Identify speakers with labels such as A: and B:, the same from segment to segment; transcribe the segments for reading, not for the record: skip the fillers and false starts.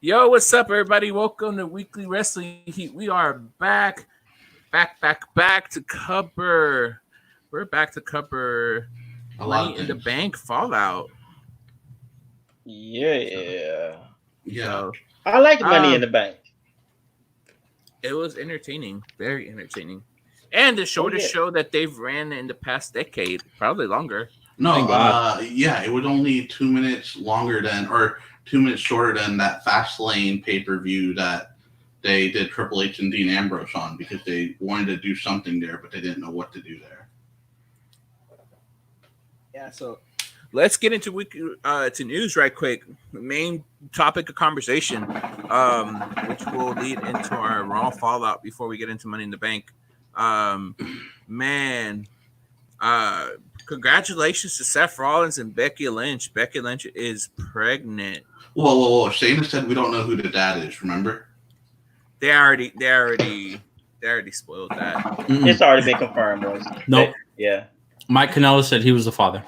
A: Yo, what's up, everybody? Welcome to Weekly Wrestling Heat. We are back to cover. We're back to cover Money in the Bank Fallout.
B: Yeah.
A: So,
B: I like Money in the Bank.
A: It was entertaining, very entertaining, and the shortest show that they've ran in the past decade, probably longer.
C: No, it was only 2 minutes longer than, or 2 minutes shorter than that Fastlane pay-per-view that they did Triple H and Dean Ambrose on, because they wanted to do something there, but they didn't know what to do there.
A: Yeah, so let's get into to news right quick. The main topic of conversation, which will lead into our Raw Fallout before we get into Money in the Bank. Congratulations to Seth Rollins and Becky Lynch. Becky Lynch is pregnant.
C: Whoa. Shayna said we don't know who the dad is, remember?
A: They already spoiled that.
B: Mm-hmm. It's already been confirmed, boys.
D: Nope.
B: Yeah.
D: Mike Kanellis said he was the father.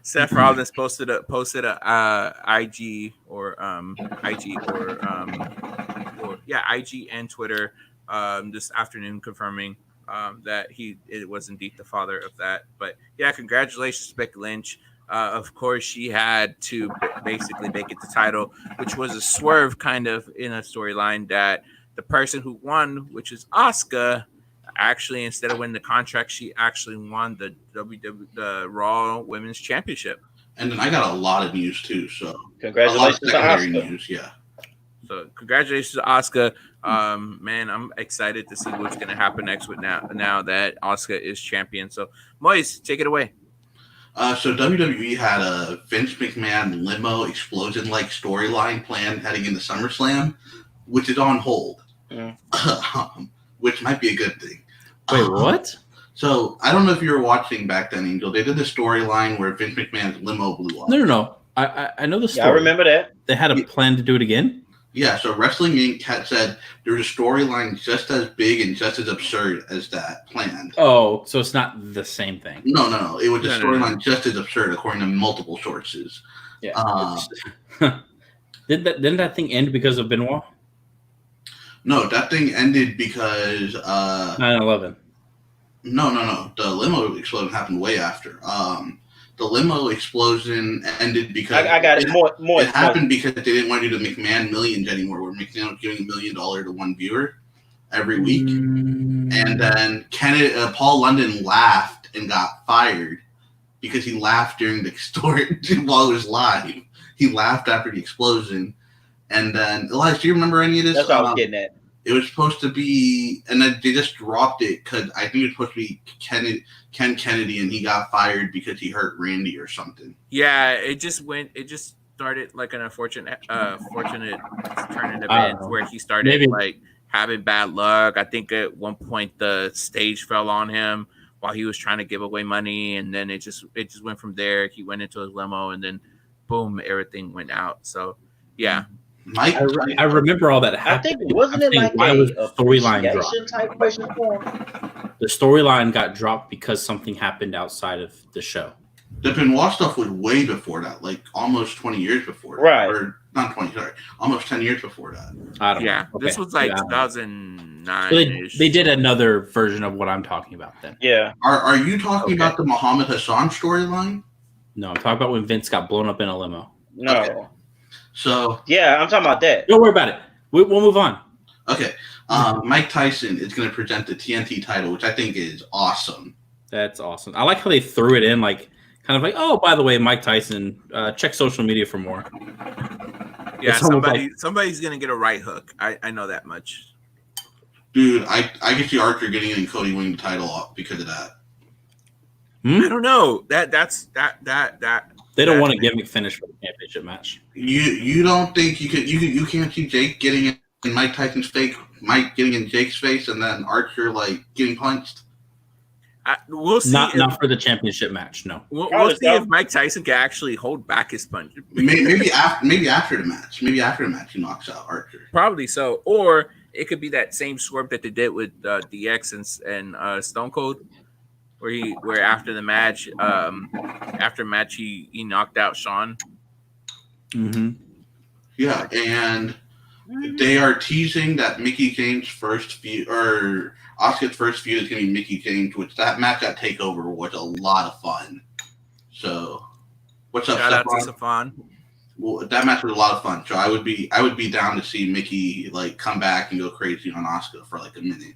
A: Seth Rollins posted a IG and Twitter this afternoon confirming that it was indeed the father of that. But yeah, congratulations to Becky Lynch. Of course, she had to basically make it the title, which was a swerve kind of in a storyline that the person who won, which is Asuka, actually, instead of winning the contract, she actually won the the Raw Women's Championship.
C: And then I got a lot of news too. So
B: congratulations to Asuka.
C: News, yeah.
A: So congratulations to Asuka. Man, I'm excited to see what's going to happen next with now that Asuka is champion. So Moise, take it away.
C: So WWE had a Vince McMahon limo explosion-like storyline planned heading into SummerSlam, which is on hold, which might be a good thing.
D: Wait, what?
C: So I don't know if you were watching back then, Angel. They did the storyline where Vince McMahon's limo blew up.
D: No. I know the story.
B: Yeah, I remember that.
D: They had a plan to do it again?
C: Yeah, so Wrestling Inc. had said there's a storyline just as big and just as absurd as that planned.
D: Oh, so it's not the same thing.
C: No. It was a storyline just as absurd, according to multiple sources.
D: Yeah. Didn't that thing end because of Benoit?
C: No, that thing ended because
D: 9/11.
C: No. The limo explosion happened way after. The limo explosion ended because
B: I got it. More.
C: It happened because they didn't want to do the McMahon Millions anymore, where McMahon was giving $1 million to one viewer every week. And then Paul London laughed and got fired because he laughed during the story while it was live. He laughed after the explosion. And then, Elias, do you remember any of this?
B: That's what I was getting at.
C: It was supposed to be, and then they just dropped it because I think it was supposed to be Ken Kennedy, and he got fired because he hurt Randy or something.
A: Yeah, it just started like an unfortunate turn in events where he started like having bad luck. I think at one point the stage fell on him while he was trying to give away money, and then it just went from there. He went into his limo, and then boom, everything went out. So yeah.
D: Mike, I remember all that happened.
B: I think wasn't it like a
D: storyline drop
B: type question for him?
D: The storyline got dropped because something happened outside of the show.
C: The Benoit stuff was way before that, like almost 20 years before that.
B: Right.
C: Or not 20, sorry, almost 10 years before that.
D: I don't know. Okay.
A: This was like 2009.
D: So they did another version of what I'm talking about then.
B: Yeah.
C: Are you talking about the Muhammad Hassan storyline?
D: No, I'm talking about when Vince got blown up in a limo.
B: No.
C: Okay. So
B: yeah, I'm talking about that.
D: Don't worry about it. We'll move on.
C: Okay. Mike Tyson is going to present the TNT title, which I think is awesome.
D: That's awesome. I like how they threw it in, like kind of like, oh, by the way, Mike Tyson. Check social media for more.
A: Yeah, somebody's going to get a right hook. I know that much.
C: Dude, I can see Archer getting it and Cody winning the title off because of that.
A: I don't know. That's
C: They
D: don't want a gimmick finish for the championship match.
C: You don't think you can't see Jake getting it in Mike Tyson's face, Mike getting in Jake's face, and then Archer like getting punched?
A: We'll see.
D: Not for the championship match. No.
A: We'll see if Mike Tyson can actually hold back his punch.
C: maybe after the match. Maybe after the match he knocks out Archer.
A: Probably so. Or it could be that same swerve that they did with DX and Stone Cold. Where after the match, he knocked out Shawn.
D: Mm-hmm.
C: Yeah, and they are teasing that Mickey James' first feud, or Asuka's first feud, is going to be Mickey James, which that match at TakeOver was a lot of fun. So, what's up,
A: Shout out to
C: Stephon?
A: Safon.
C: Well, that match was a lot of fun. So I would be down to see Mickey like come back and go crazy on Asuka for like a minute.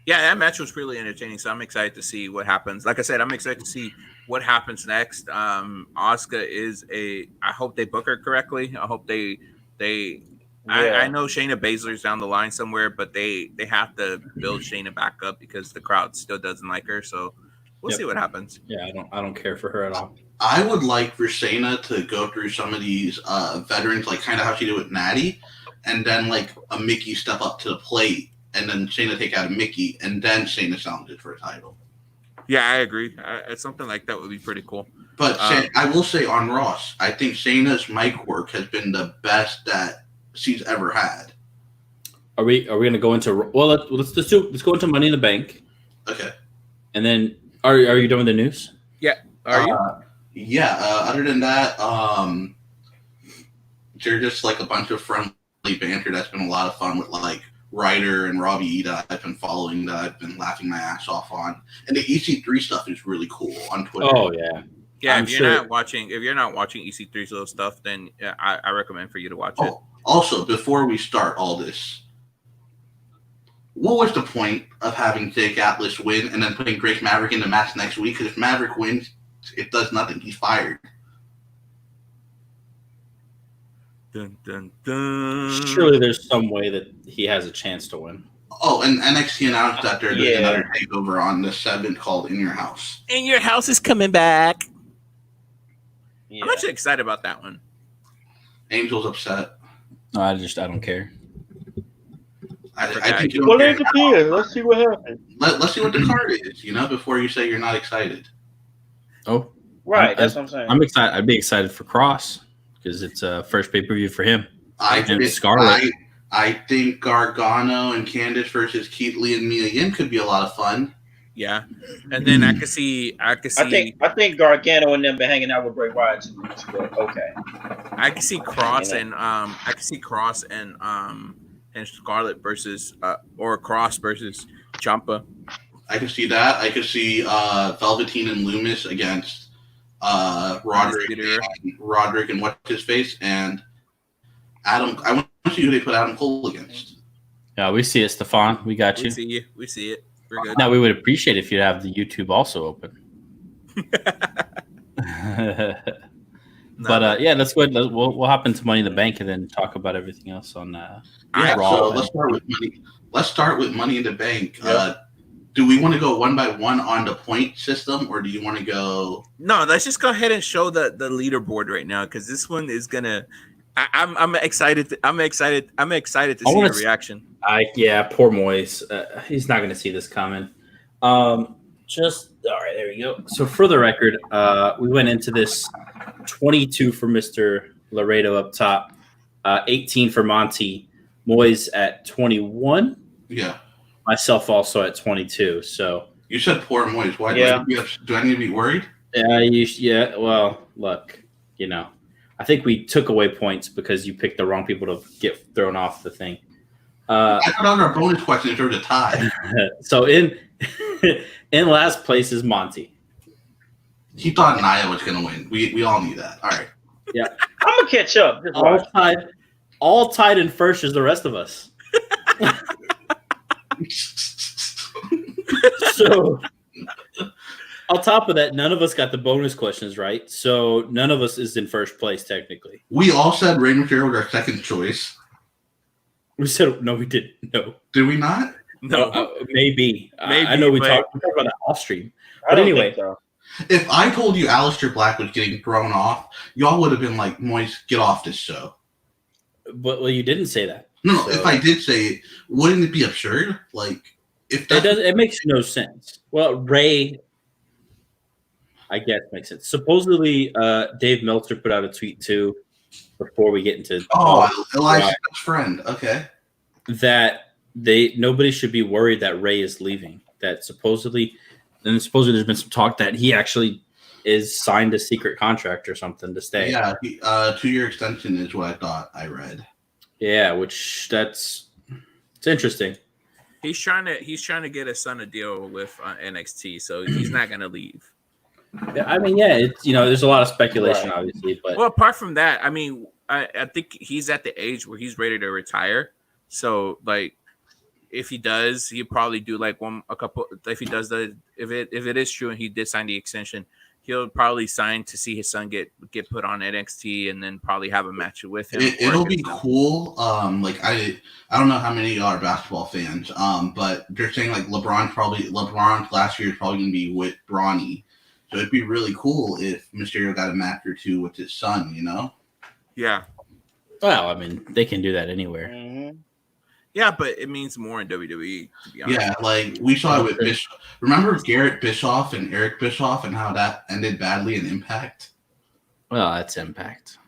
A: Yeah, that match was really entertaining. So I'm excited to see what happens. Like I said, I'm excited to see what happens next. Asuka is I hope they book her correctly. I hope they. I know Shayna Baszler's down the line somewhere, but they have to build Shayna back up because the crowd still doesn't like her. So we'll see what happens.
D: Yeah, I don't care for her at all.
C: I would like for Shayna to go through some of these veterans, like kind of how she did with Natty, and then like a Mickey step up to the plate, and then Shayna take out a Mickey, and then Shayna challenges for a title.
A: Yeah, I agree. Something like that would be pretty cool.
C: But I will say on Ross, I think Shayna's mic work has been the best that she's ever had.
D: Are we going to go into? Well, let's go into Money in the Bank.
C: Okay.
D: And then are you done with the news?
A: Yeah. Are you?
C: Yeah. Other than that, they're just like a bunch of friendly banter that's been a lot of fun with like Ryder and Robbie E that I've been following, that I've been laughing my ass off on, and the EC3 stuff is really cool on Twitter.
D: Oh yeah.
A: Yeah, if you're not watching EC3's little stuff, then I recommend for you to watch it.
C: Also, before we start all this, what was the point of having Jake Atlas win and then putting Drake Maverick in the match next week? Because if Maverick wins, it does nothing. He's fired.
A: Dun, dun, dun.
D: Surely there's some way that he has a chance to win.
C: Oh, and NXT announced that they're doing another takeover on the 7th called In Your House.
A: In Your House is coming back.
B: Yeah.
A: I'm actually excited about that one.
C: Angel's upset.
D: No, I don't care.
C: I think you
B: Well,
C: don't
B: it
C: care.
B: depends. Let's see what happens.
C: Let's see what the card is, before you say you're not excited.
D: Oh,
B: Right, that's what I'm saying.
D: I'm excited. I'd be excited for Cross because it's a first pay-per-view for him.
C: Scarlett. I think Gargano and Candice versus Keith Lee and Mia Yim could be a lot of fun.
A: Yeah, and then I could see.
B: I think Gargano and them been hanging out with Bray Wyatt too much, but okay.
A: I can see Cross and Scarlett versus or Cross versus Ciampa.
C: I could see that. I could see Velveteen and Loomis against Roderick and what's his face and Adam. I want to see who they put Adam Cole against.
D: Yeah, we see it, Stefan. We got you.
A: We see you. We see it. We're good.
D: Now we would appreciate if you'd have the YouTube also open. But yeah, let's go ahead. We'll hop into Money in the Bank and then talk about everything else on Raw.
C: So let's start with money. Let's start with Money in the Bank. Yep. Do we want to go one by one on the point system, or do you want to go?
A: No, let's just go ahead and show the leaderboard right now because this one is gonna. I'm excited. I'm excited to see your reaction.
D: Poor Moise. He's not going to see this coming. Just all right. There we go. So for the record, we went into this 22 for Mr. Laredo up top, 18 for Monty, Moise at 21.
C: Yeah.
D: Myself also at 22. So
C: you said poor Moise. Why? Yeah. Do I need to be worried?
D: Yeah. Well, look, I think we took away points because you picked the wrong people to get thrown off the thing.
C: I thought on our bonus question if there was a tie.
D: So in last place is Monty.
C: He thought Nia was going to win. We all knew that. All right.
D: Yeah.
B: I'm going to catch up.
D: All tied in first is the rest of us. So on top of that, none of us got the bonus questions right. So none of us is in first place technically.
C: We all said Rey Mysterio was our second choice.
D: We said no, we didn't. No.
C: Did we not?
D: No. Maybe. I know we talked about it off stream. But anyway. So.
C: If I told you Aleister Black was getting thrown off, y'all would have been like, Moise, get off this show.
D: But you didn't say that.
C: No, so. If I did say it, wouldn't it be absurd? Like, if that
D: it makes no sense. Well, Ray, I guess makes sense. Supposedly, Dave Meltzer put out a tweet too before we get into
C: Elijah's friend. Okay,
D: that nobody should be worried that Ray is leaving. That supposedly there's been some talk that he actually is signed a secret contract or something to stay.
C: Yeah, 2-year extension is what I thought I read.
D: Yeah, it's interesting.
A: He's trying to get his son a deal with NXT, so he's not gonna leave.
D: Yeah, I mean, yeah, it's there's a lot of speculation,
B: Right.
D: obviously, but
A: Well, apart from that, I mean, I think he's at the age where he's ready to retire. So, like, if he does, he'll probably do like a couple. If he does if it is true and he did sign the extension, he'll probably sign to see his son get put on NXT and then probably have a match with him.
C: It'll be cool. Like I don't know how many of y'all are basketball fans. But they're saying like LeBron last year is probably gonna be with Bronny. So it'd be really cool if Mysterio got a match or two with his son,
A: Yeah.
D: Well, I mean, they can do that anywhere.
B: Mm-hmm.
A: Yeah, but it means more in WWE, to be honest.
C: Yeah, like we saw it with Bischoff. Remember Garrett Bischoff and Eric Bischoff and how that ended badly in Impact?
D: Well, that's Impact.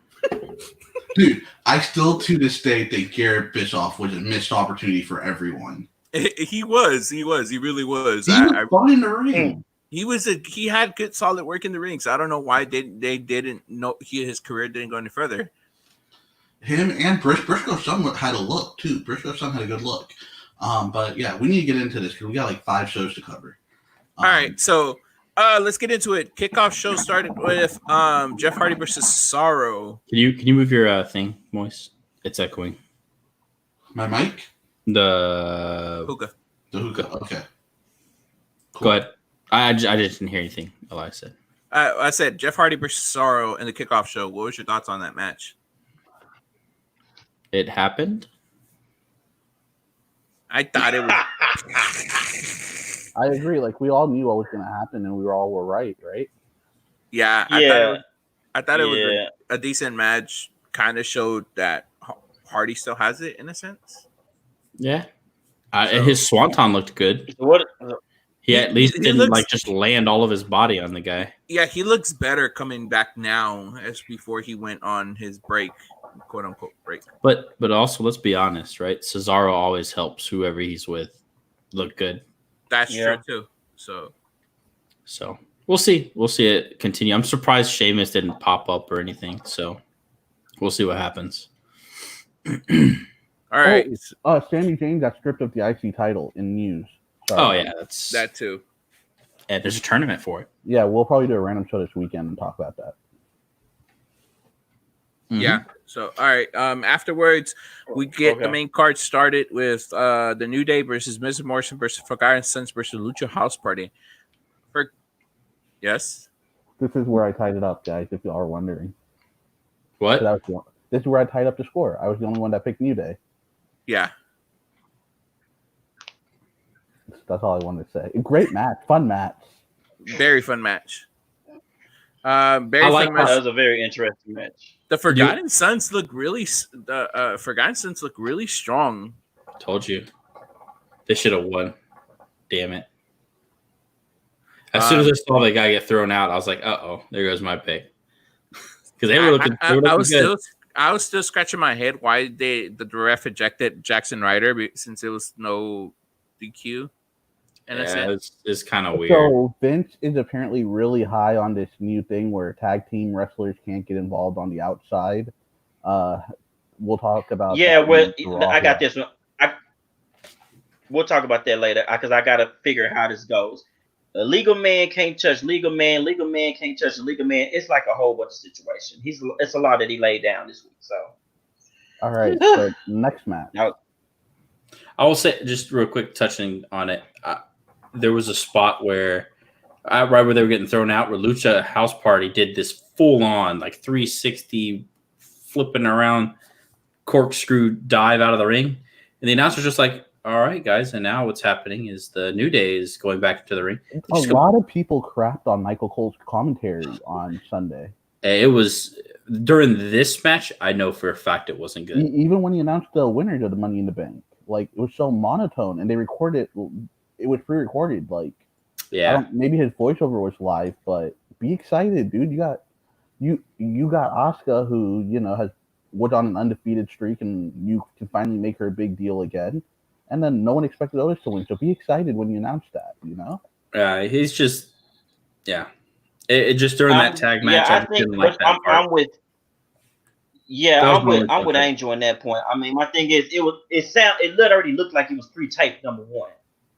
C: Dude, I still to this day think Garrett Bischoff was a missed opportunity for everyone.
A: He was. He really was.
C: He was fun in the ring.
A: He had good solid work in the ring. So I don't know why they didn't know his career didn't go any further.
C: Him and Briscoe's son had a look too. Briscoe's son had a good look. But yeah, we need to get into this because we got like 5 shows to cover.
A: All right, so let's get into it. Kickoff show started with Jeff Hardy versus Cesaro.
D: Can you move your thing, Moise? It's echoing.
C: My mic?
D: The
C: hookah. Okay.
D: Cool. Go ahead. I just didn't hear anything. All I said.
A: I said Jeff Hardy versus Cesaro in the kickoff show. What was your thoughts on that match?
D: It happened.
A: I thought it was.
E: I agree. Like we all knew what was going to happen, and we were right?
A: Yeah.
B: Yeah.
A: I thought it was a decent match. Kind of showed that Hardy still has it in a sense.
D: Yeah. His swanton looked good.
B: What?
D: He at least didn't just land all of his body on the guy.
A: Yeah, he looks better coming back now as before he went on his break, quote unquote break.
D: But also, let's be honest, right? Cesaro always helps whoever he's with look good.
A: That's true too.
D: So we'll see. We'll see it continue. I'm surprised Sheamus didn't pop up or anything. So we'll see what happens.
A: All right.
E: Sami Zayn got stripped of the IC title in news.
D: Sorry. Oh yeah, that's
A: that too.
D: And there's a tournament for it.
E: Yeah, we'll probably do a random show this weekend and talk about that.
D: Mm-hmm.
A: Yeah. So all right. Afterwards, we get the main card started with the New Day versus Miz Morrison versus Forgotten Sons versus Lucha House Party. Yes.
E: This is where I tied it up, guys. If you are wondering.
D: What?
E: This is where I tied up the score. I was the only one that picked New Day.
A: Yeah.
E: That's all I wanted to say. Great match, fun match.
A: Very fun match.
B: That was a very interesting match.
A: The Forgotten Sons look really. Forgotten Sons look really strong.
D: Told you, they should have won. Damn it! As soon as I saw the guy get thrown out, I was like, "Uh oh, there goes my pick." Because they were looking.
A: I was still scratching my head why the ref ejected Jackson Ryder since it was no DQ.
D: And it's kind of weird.
E: So Vince is apparently really high on this new thing where tag team wrestlers can't get involved on the outside. We'll talk about.
B: Yeah, I got this one. We'll talk about that later because I got to figure how this goes. A legal man can't touch legal man. Legal man can't touch a legal man. It's like a whole bunch of situations. It's a lot that he laid down this week. So,
E: all right. So next match.
D: I will say just real quick, touching on it. There was a spot where, right where they were getting thrown out, where Lucha House Party did this full on 360 flipping around corkscrew dive out of the ring, and the announcer's just like, "All right, guys, and now what's happening is the New Day is going back into the ring."
E: A lot of people crapped on Michael Cole's commentary on Sunday.
D: It was during this match. I know for a fact it wasn't good.
E: Even when he announced the winner of the Money in the Bank, it was so monotone, and they recorded. It was pre-recorded. Maybe his voiceover was live, but be excited, dude. You got Asuka, who was on an undefeated streak, and you can finally make her a big deal again. And then no one expected Otis to win, so be excited when you announce that.
D: He's just, It just during that tag match, I
B: think
D: didn't like that part.
B: I'm with. Yeah,
D: That was
B: I'm with
D: okay.
B: Angel on that point. I mean, my thing is, it already looked like it was pre-taped, number one.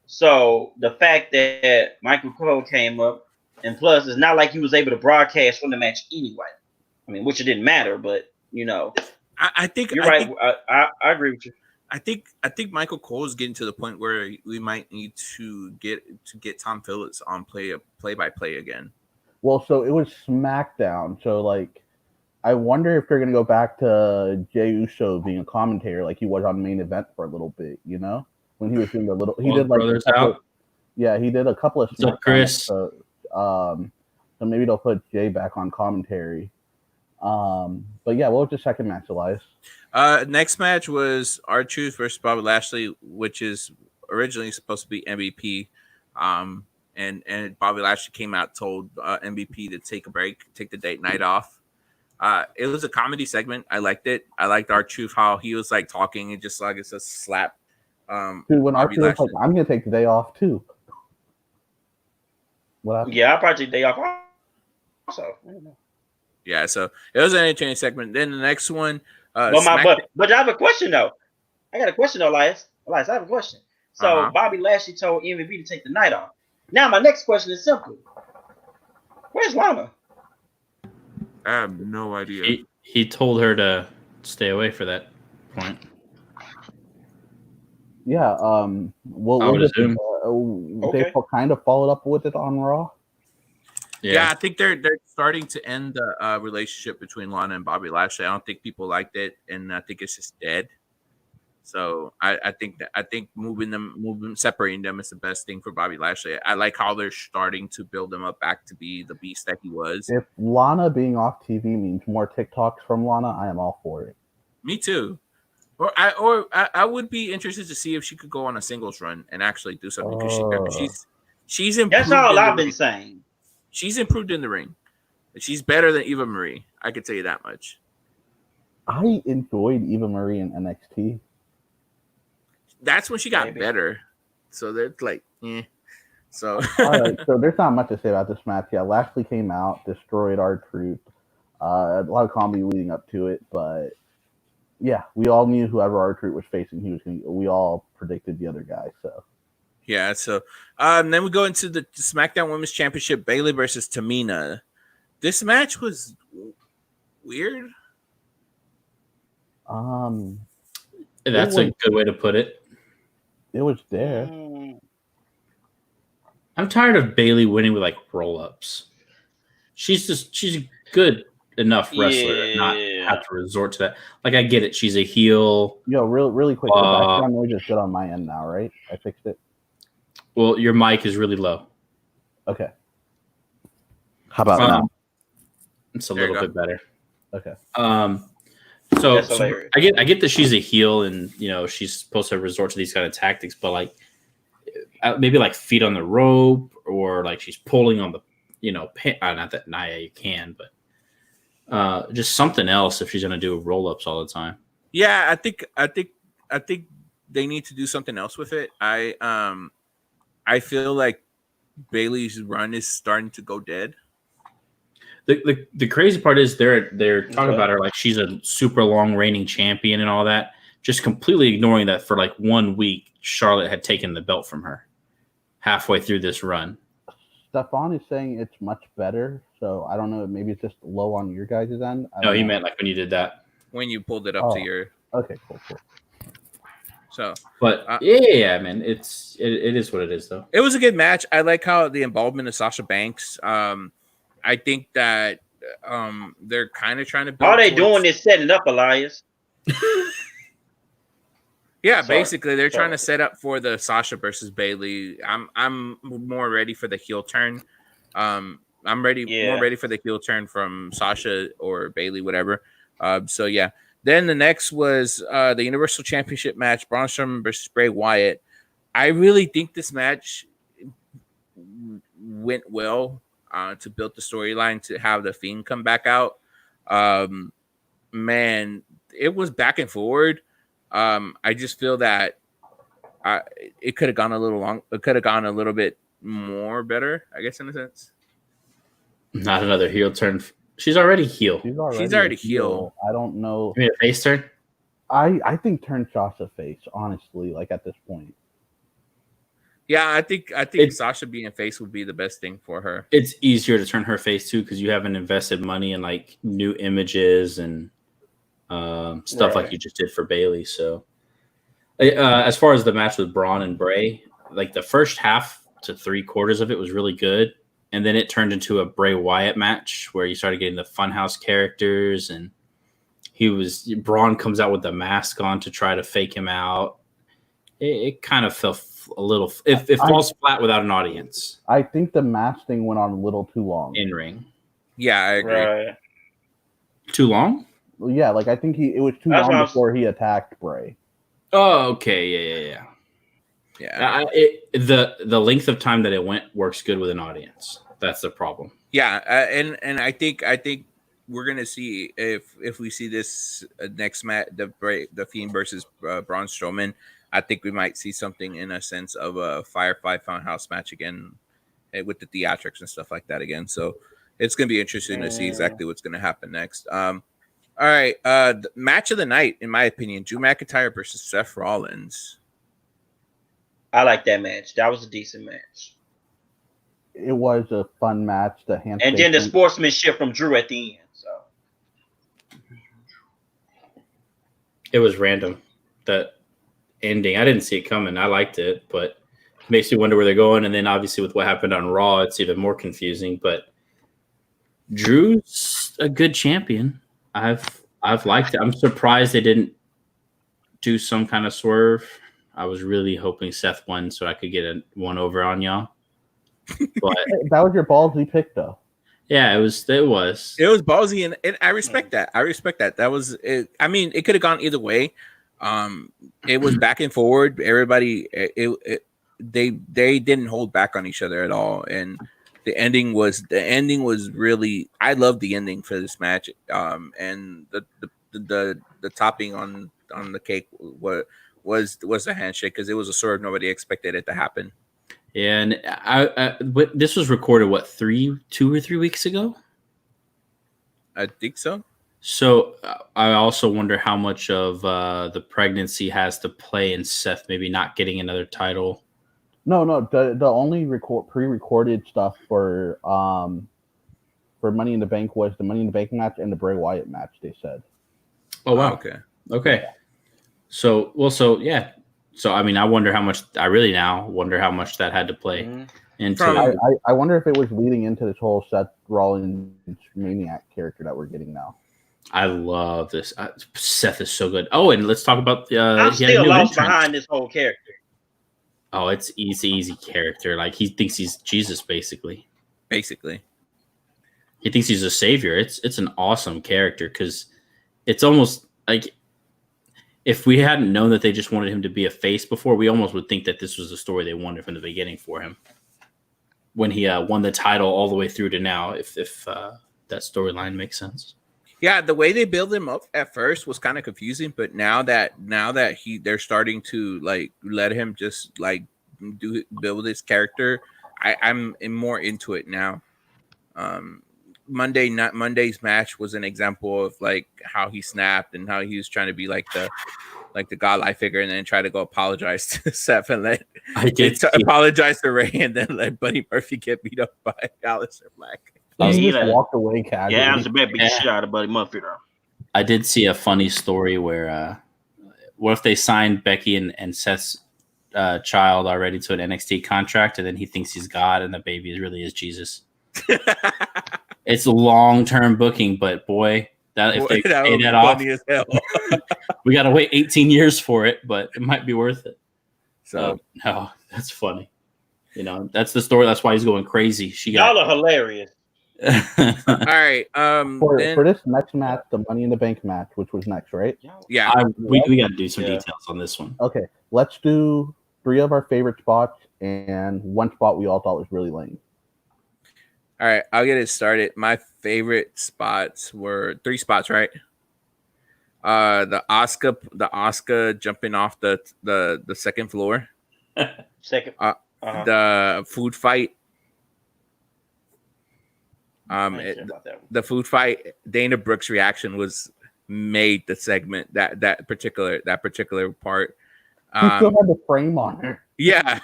B: So the fact that Michael Cole came up, and plus, it's not like he was able to broadcast from the match anyway. I mean, which it didn't matter, but
A: I think
B: you're right. I agree with you.
A: I think Michael Cole is getting to the point where we might need to get Tom Phillips on play-by-play again.
E: Well, so it was SmackDown. So like, I wonder if they're gonna go back to Jey Uso being a commentator like he was on Main Event for a little bit. You know, when he was doing he did like
D: brothers out.
E: Yeah, he did a couple of
D: SmackDown Chris.
E: So maybe they'll put Jay back on commentary. But yeah, what was the second match, Elias?
A: Next match was R-Truth versus Bobby Lashley, which is originally supposed to be MVP. And Bobby Lashley came out, told MVP to take a break, take the date night off. It was a comedy segment. I liked it. I liked R-Truth, how he was like talking and just like it's a slap.
E: Dude, when R-Truth was like, I'm gonna take the day off too. What happened?
B: Yeah, I'll probably take the day off also.
A: Yeah, so it was an entertaining segment. Then the next one,
B: but I have a question though. I got a question though, Elias. Elias, I have a question. So Bobby Lashley told MVP to take the night off. Now my next question is simple. Where's Lana?
A: I have no idea.
D: He told her to stay away for that point.
E: Yeah. They kind of followed up with it on Raw.
A: Yeah, I think they're starting to end the relationship between Lana and Bobby Lashley. I don't think people liked it, and I think it's just dead. So I think separating them is the best thing for Bobby Lashley. I like how they're starting to build him up back to be the beast that he was.
E: If Lana being off TV means more TikToks from Lana, I am all for it.
A: Me too. I would be interested to see if she could go on a singles run and actually do something because she's improved.
B: That's all I've been saying.
A: She's improved in the ring. She's better than Eva Marie. I can tell you that much.
E: I enjoyed Eva Marie in NXT.
A: That's when she got better. So they're like, So
E: all right, so there's not much to say about this match. Yeah, Lashley came out, destroyed R-Truth. A lot of comedy leading up to it, but yeah, we all knew whoever R-Truth was facing, we all predicted the other guy. So
A: yeah, so then we go into the SmackDown Women's Championship, Bayley versus Tamina. This match was weird.
D: That's a good way to put it.
E: It was there.
D: I'm tired of Bayley winning with like roll-ups. She's a good enough wrestler to not have to resort to that. Like, I get it. She's a heel.
E: Yo, really quick. The background noise is good on my end now, right? I fixed it.
D: Well, your mic is really low.
E: Okay. How about now?
D: It's a little bit better.
E: Okay.
D: So I get that she's a heel and she's supposed to resort to these kind of tactics, but like maybe like feet on the rope or like she's pulling on the pin. Not that Nia you can, but just something else if she's gonna do roll-ups all the time.
A: Yeah, I think they need to do something else with it. I feel like Bayley's run is starting to go dead.
D: The crazy part is they're talking about her like she's a super long reigning champion and all that, just completely ignoring that for like 1 week Charlotte had taken the belt from her halfway through this run.
E: Stefan is saying it's much better, so I don't know. Maybe it's just low on your guys' end.
D: No, he meant like when you did that.
A: When you pulled it up to your.
E: Okay, cool.
A: So,
D: but yeah, man, it is what it is, though.
A: It was a good match. I like how the involvement of Sasha Banks. I think that they're kind of trying to build.
B: All they doing is setting up, Elias.
A: Yeah, basically they're trying to set up for the Sasha versus Bayley. I'm more ready for the heel turn. I'm more ready for the heel turn from Sasha or Bayley, whatever. So yeah. Then the next was the Universal Championship match, Braun Strowman versus Bray Wyatt. I really think this match went well to build the storyline to have the Fiend come back out. Man, it was back and forward. I just feel that it could have gone a little long. It could have gone a little bit more better, I guess, in a sense.
D: Not another heel turn. She's already heel.
A: She's already heel.
E: I don't know.
D: You mean a face turn?
E: I think turn Sasha face, honestly, like at this point.
A: Yeah, I think Sasha being face would be the best thing for her.
D: It's easier to turn her face too because you haven't invested money in like new images and stuff like you just did for Bailey. So, as far as the match with Braun and Bray, like the first half to 3/4 of it was really good, and then it turned into a Bray Wyatt match where you started getting the Funhouse characters, and Braun comes out with the mask on to try to fake him out. It kind of fell a little. It falls flat without an audience.
E: I think the mask thing went on a little too long.
D: In ring.
A: Yeah, I agree.
B: Right.
D: Too long?
E: Well, yeah, like I think it was too long before he attacked Bray.
D: Oh, okay, yeah. The length of time that it went works good with an audience. That's the problem.
A: Yeah, and I think we're gonna see if we see this next match, the Fiend versus Braun Strowman. I think we might see something in a sense of a Firefly Funhouse match again with the theatrics and stuff like that again. So it's gonna be interesting to see exactly what's gonna happen next. All right, the match of the night, in my opinion, Drew McIntyre versus Seth Rollins.
B: I like that match. That was a decent match.
E: It was a fun match.
B: And then the sportsmanship from Drew at the end. So
D: it was random. That ending, I didn't see it coming. I liked it, but it makes you wonder where they're going. And then obviously with what happened on Raw, it's even more confusing. But Drew's a good champion. I've liked it. I'm surprised they didn't do some kind of swerve. I was really hoping Seth won so I could get one over on y'all. But
E: that was your ballsy pick, though.
D: Yeah, it was
A: ballsy, and I respect that. That was it. I mean, it could have gone either way. It was back and forward. Everybody, they didn't hold back on each other at all, and the ending was really. I loved the ending for this match. And the topping on the cake was a handshake because it was a swerve. Nobody expected it to happen.
D: Yeah, and this was recorded 2 or 3 weeks ago.
A: I think so.
D: So I also wonder how much of the pregnancy has to play in Seth maybe not getting another title.
E: No. The only pre-recorded stuff for Money in the Bank was the Money in the Bank match and the Bray Wyatt match. They said.
D: Oh wow. Okay. So yeah. So I mean, I really now wonder how much that had to play into.
E: I wonder if it was leading into this whole Seth Rollins maniac character that we're getting now.
D: I love this. Seth is so good. Oh, and let's talk about
B: I'm still lost behind this whole character.
D: Oh, it's easy character. Like he thinks he's Jesus, basically. He thinks he's a savior. It's an awesome character because it's almost like if we hadn't known that they just wanted him to be a face before, we almost would think that this was the story they wanted from the beginning for him. When he won the title all the way through to now, if that storyline makes sense.
A: Yeah, the way they build him up at first was kind of confusing, but now that they're starting to like let him just like build his character, I'm more into it now. Monday's match was an example of like how he snapped and how he was trying to be like the godlike figure and then try to go apologize to Seth and apologize to Ray and then let Buddy Murphy get beat up by Aleister Black.
E: He just walked away casually.
B: Yeah, I was about to beat shit out of Buddy Murphy though.
D: I did see a funny story where what if they signed Becky and Seth's child already to an NXT contract and then he thinks he's God and the baby really is Jesus. It's a long-term booking, but boy, if they pay that off, as hell. We got to wait 18 years for it, but it might be worth it. So, no, that's funny. You know, that's the story. That's why he's going crazy.
B: Y'all are hilarious.
A: All right.
E: For this next match, the Money in the Bank match, which was next, right?
A: Yeah.
D: We got to do some details on this one.
E: Okay, let's do 3 of our favorite spots and 1 spot we all thought was really lame.
A: All right, I'll get it started. My favorite spots were 3 spots, right? The Oscar jumping off the second floor.
B: Second.
A: The food fight. The food fight. Dana Brooks' reaction was made the segment that particular part.
E: She still had the frame on her.
A: Yeah,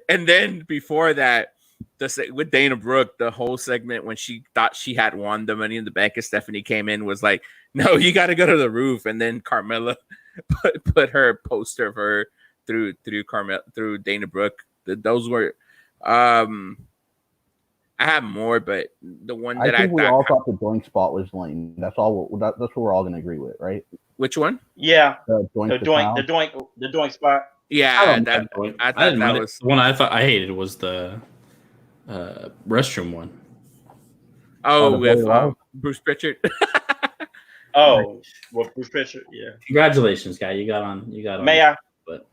A: and then before that, with Dana Brooke, the whole segment when she thought she had won the Money in the Bank, and Stephanie came in was like, "No, you got to go to the roof." And then Carmella put her poster of her through Dana Brooke. Those were, I have more, but the one that
E: I think we all thought the Doink spot was lame. That's all. That's what we're all gonna agree with, right?
A: Which one?
B: Yeah,
E: the
B: doink spot.
A: Yeah, I thought that was
D: the one I thought I hated was the restroom one.
A: Oh, with Bruce Pritchard.
B: Bruce Pritchard. Yeah.
D: Congratulations, guy. You got on.
B: May I?
D: But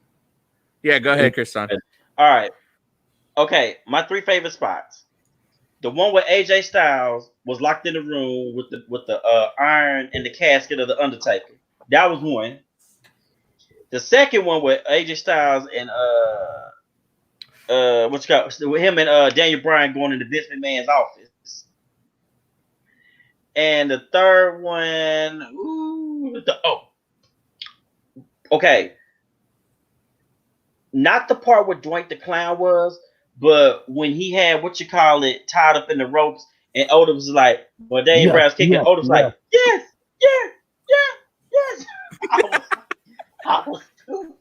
A: yeah, go ahead, Kriston.
B: All right. Okay, my 3 favorite spots. The one where AJ Styles was locked in the room with the iron in the casket of the Undertaker. That was one. The second one with AJ Styles and with him and Daniel Bryan going into Vince McMahon's office. And the third one, okay. Not the part where Dwight the Clown was, but when he had tied up in the ropes, and Otis was like, well, Daniel Bryan's kicking, Otis was like, yes. I was too.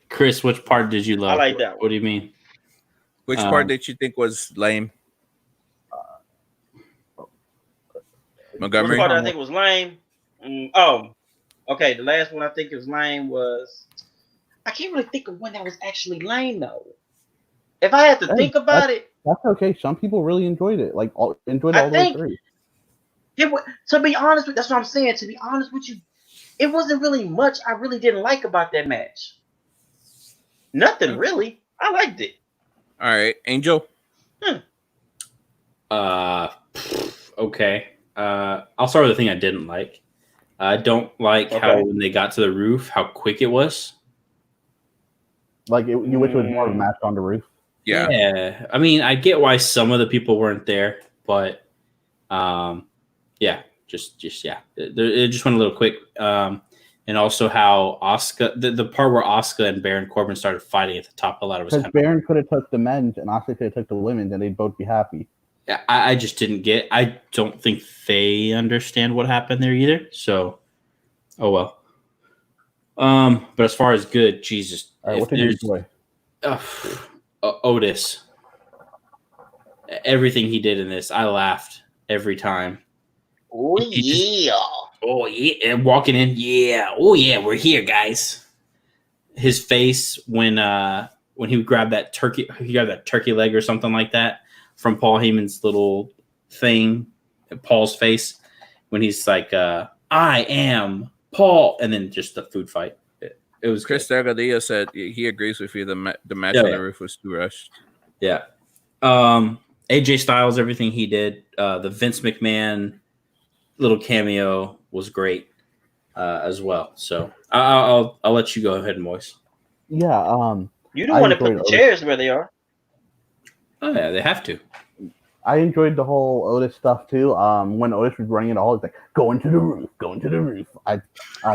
D: Chris, which part did you love?
B: I like that one.
D: What do you mean?
A: Which part did you think was lame? Montgomery?
B: Which part I think was lame? Okay. The last one I think was lame was... I can't really think of one that was actually lame, though. If I had to think about it...
E: That's okay. Some people really enjoyed it. Enjoyed all the way through.
B: To be honest with... That's what I'm saying. To be honest with you, it wasn't really much I really didn't like about that match. Nothing, really. I liked it.
A: All right. Angel?
D: Okay. I'll start with the thing I didn't like. I don't like how when they got to the roof, how quick it was.
E: You wish it was more of a match on the roof?
D: Yeah. I mean, I get why some of the people weren't there, but it just went a little quick. And also how Asuka, the part where Asuka and Baron Corbin started fighting at the top of the ladder was
E: because Baron could have took the men's and Asuka could have took the women's, and they'd both be happy.
D: Yeah, I just didn't get. I don't think they understand what happened there either. So, oh well. But as far as good, Jesus.
E: All right, what did you enjoy?
D: Otis. Everything he did in this, I laughed every time.
B: Oh yeah.
D: Oh yeah, and walking in, yeah. Oh yeah, we're here, guys. His face when he grabbed that turkey leg or something like that from Paul Heyman's little thing, Paul's face when he's like, "I am Paul," and then just the food fight. It was
A: Chris Delgadillo said he agrees with you. The match on the roof was too rushed.
D: Yeah. AJ Styles, everything he did, the Vince McMahon little cameo was great as well. So I'll let you go ahead, Moise.
E: Yeah.
B: You don't want to put the chairs where they are.
D: Oh yeah, they have to.
E: I enjoyed the whole Otis stuff too. When Otis was running it all, it's like going to the roof. I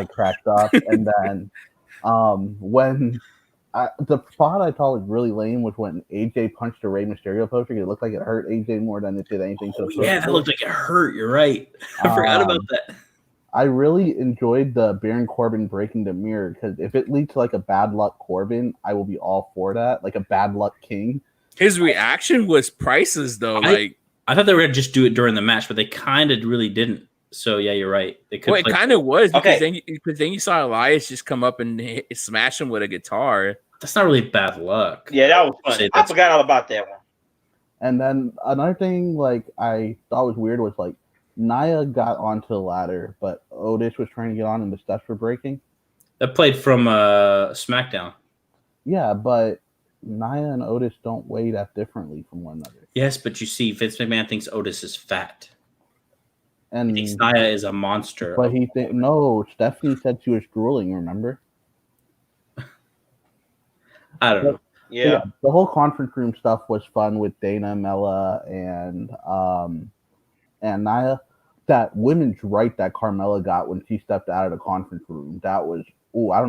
E: cracked up, and then when the spot I thought was really lame was when AJ punched a Rey Mysterio poster. It looked like it hurt AJ more than it did anything.
D: That looked like it hurt. You're right. I forgot about that.
E: I really enjoyed the Baron Corbin breaking the mirror, because if it leads to like a bad luck Corbin, I will be all for that. Like a bad luck King.
A: His reaction was priceless, though.
D: I thought they were going to just do it during the match, but they kind of really didn't. So yeah, you're right.
A: It kind of was because then you saw Elias just come up and smash him with a guitar.
D: That's not really bad luck.
B: Yeah, that was fun. I forgot all about that one.
E: And then another thing I thought was weird was Nia got onto the ladder, but Otis was trying to get on and the steps were breaking.
D: That played from SmackDown. Yeah,
E: but Nia and Otis don't weigh that differently from one another.
D: Yes, but you see, Vince McMahon thinks Otis is fat.
E: And
D: he thinks Nia is a monster.
E: But no, Stephanie said she was drooling, remember?
D: I don't know.
B: Yeah.
E: The whole conference room stuff was fun with Dana, Mella, and Nia. That women's right that Carmella got when she stepped out of the conference room, that was I don't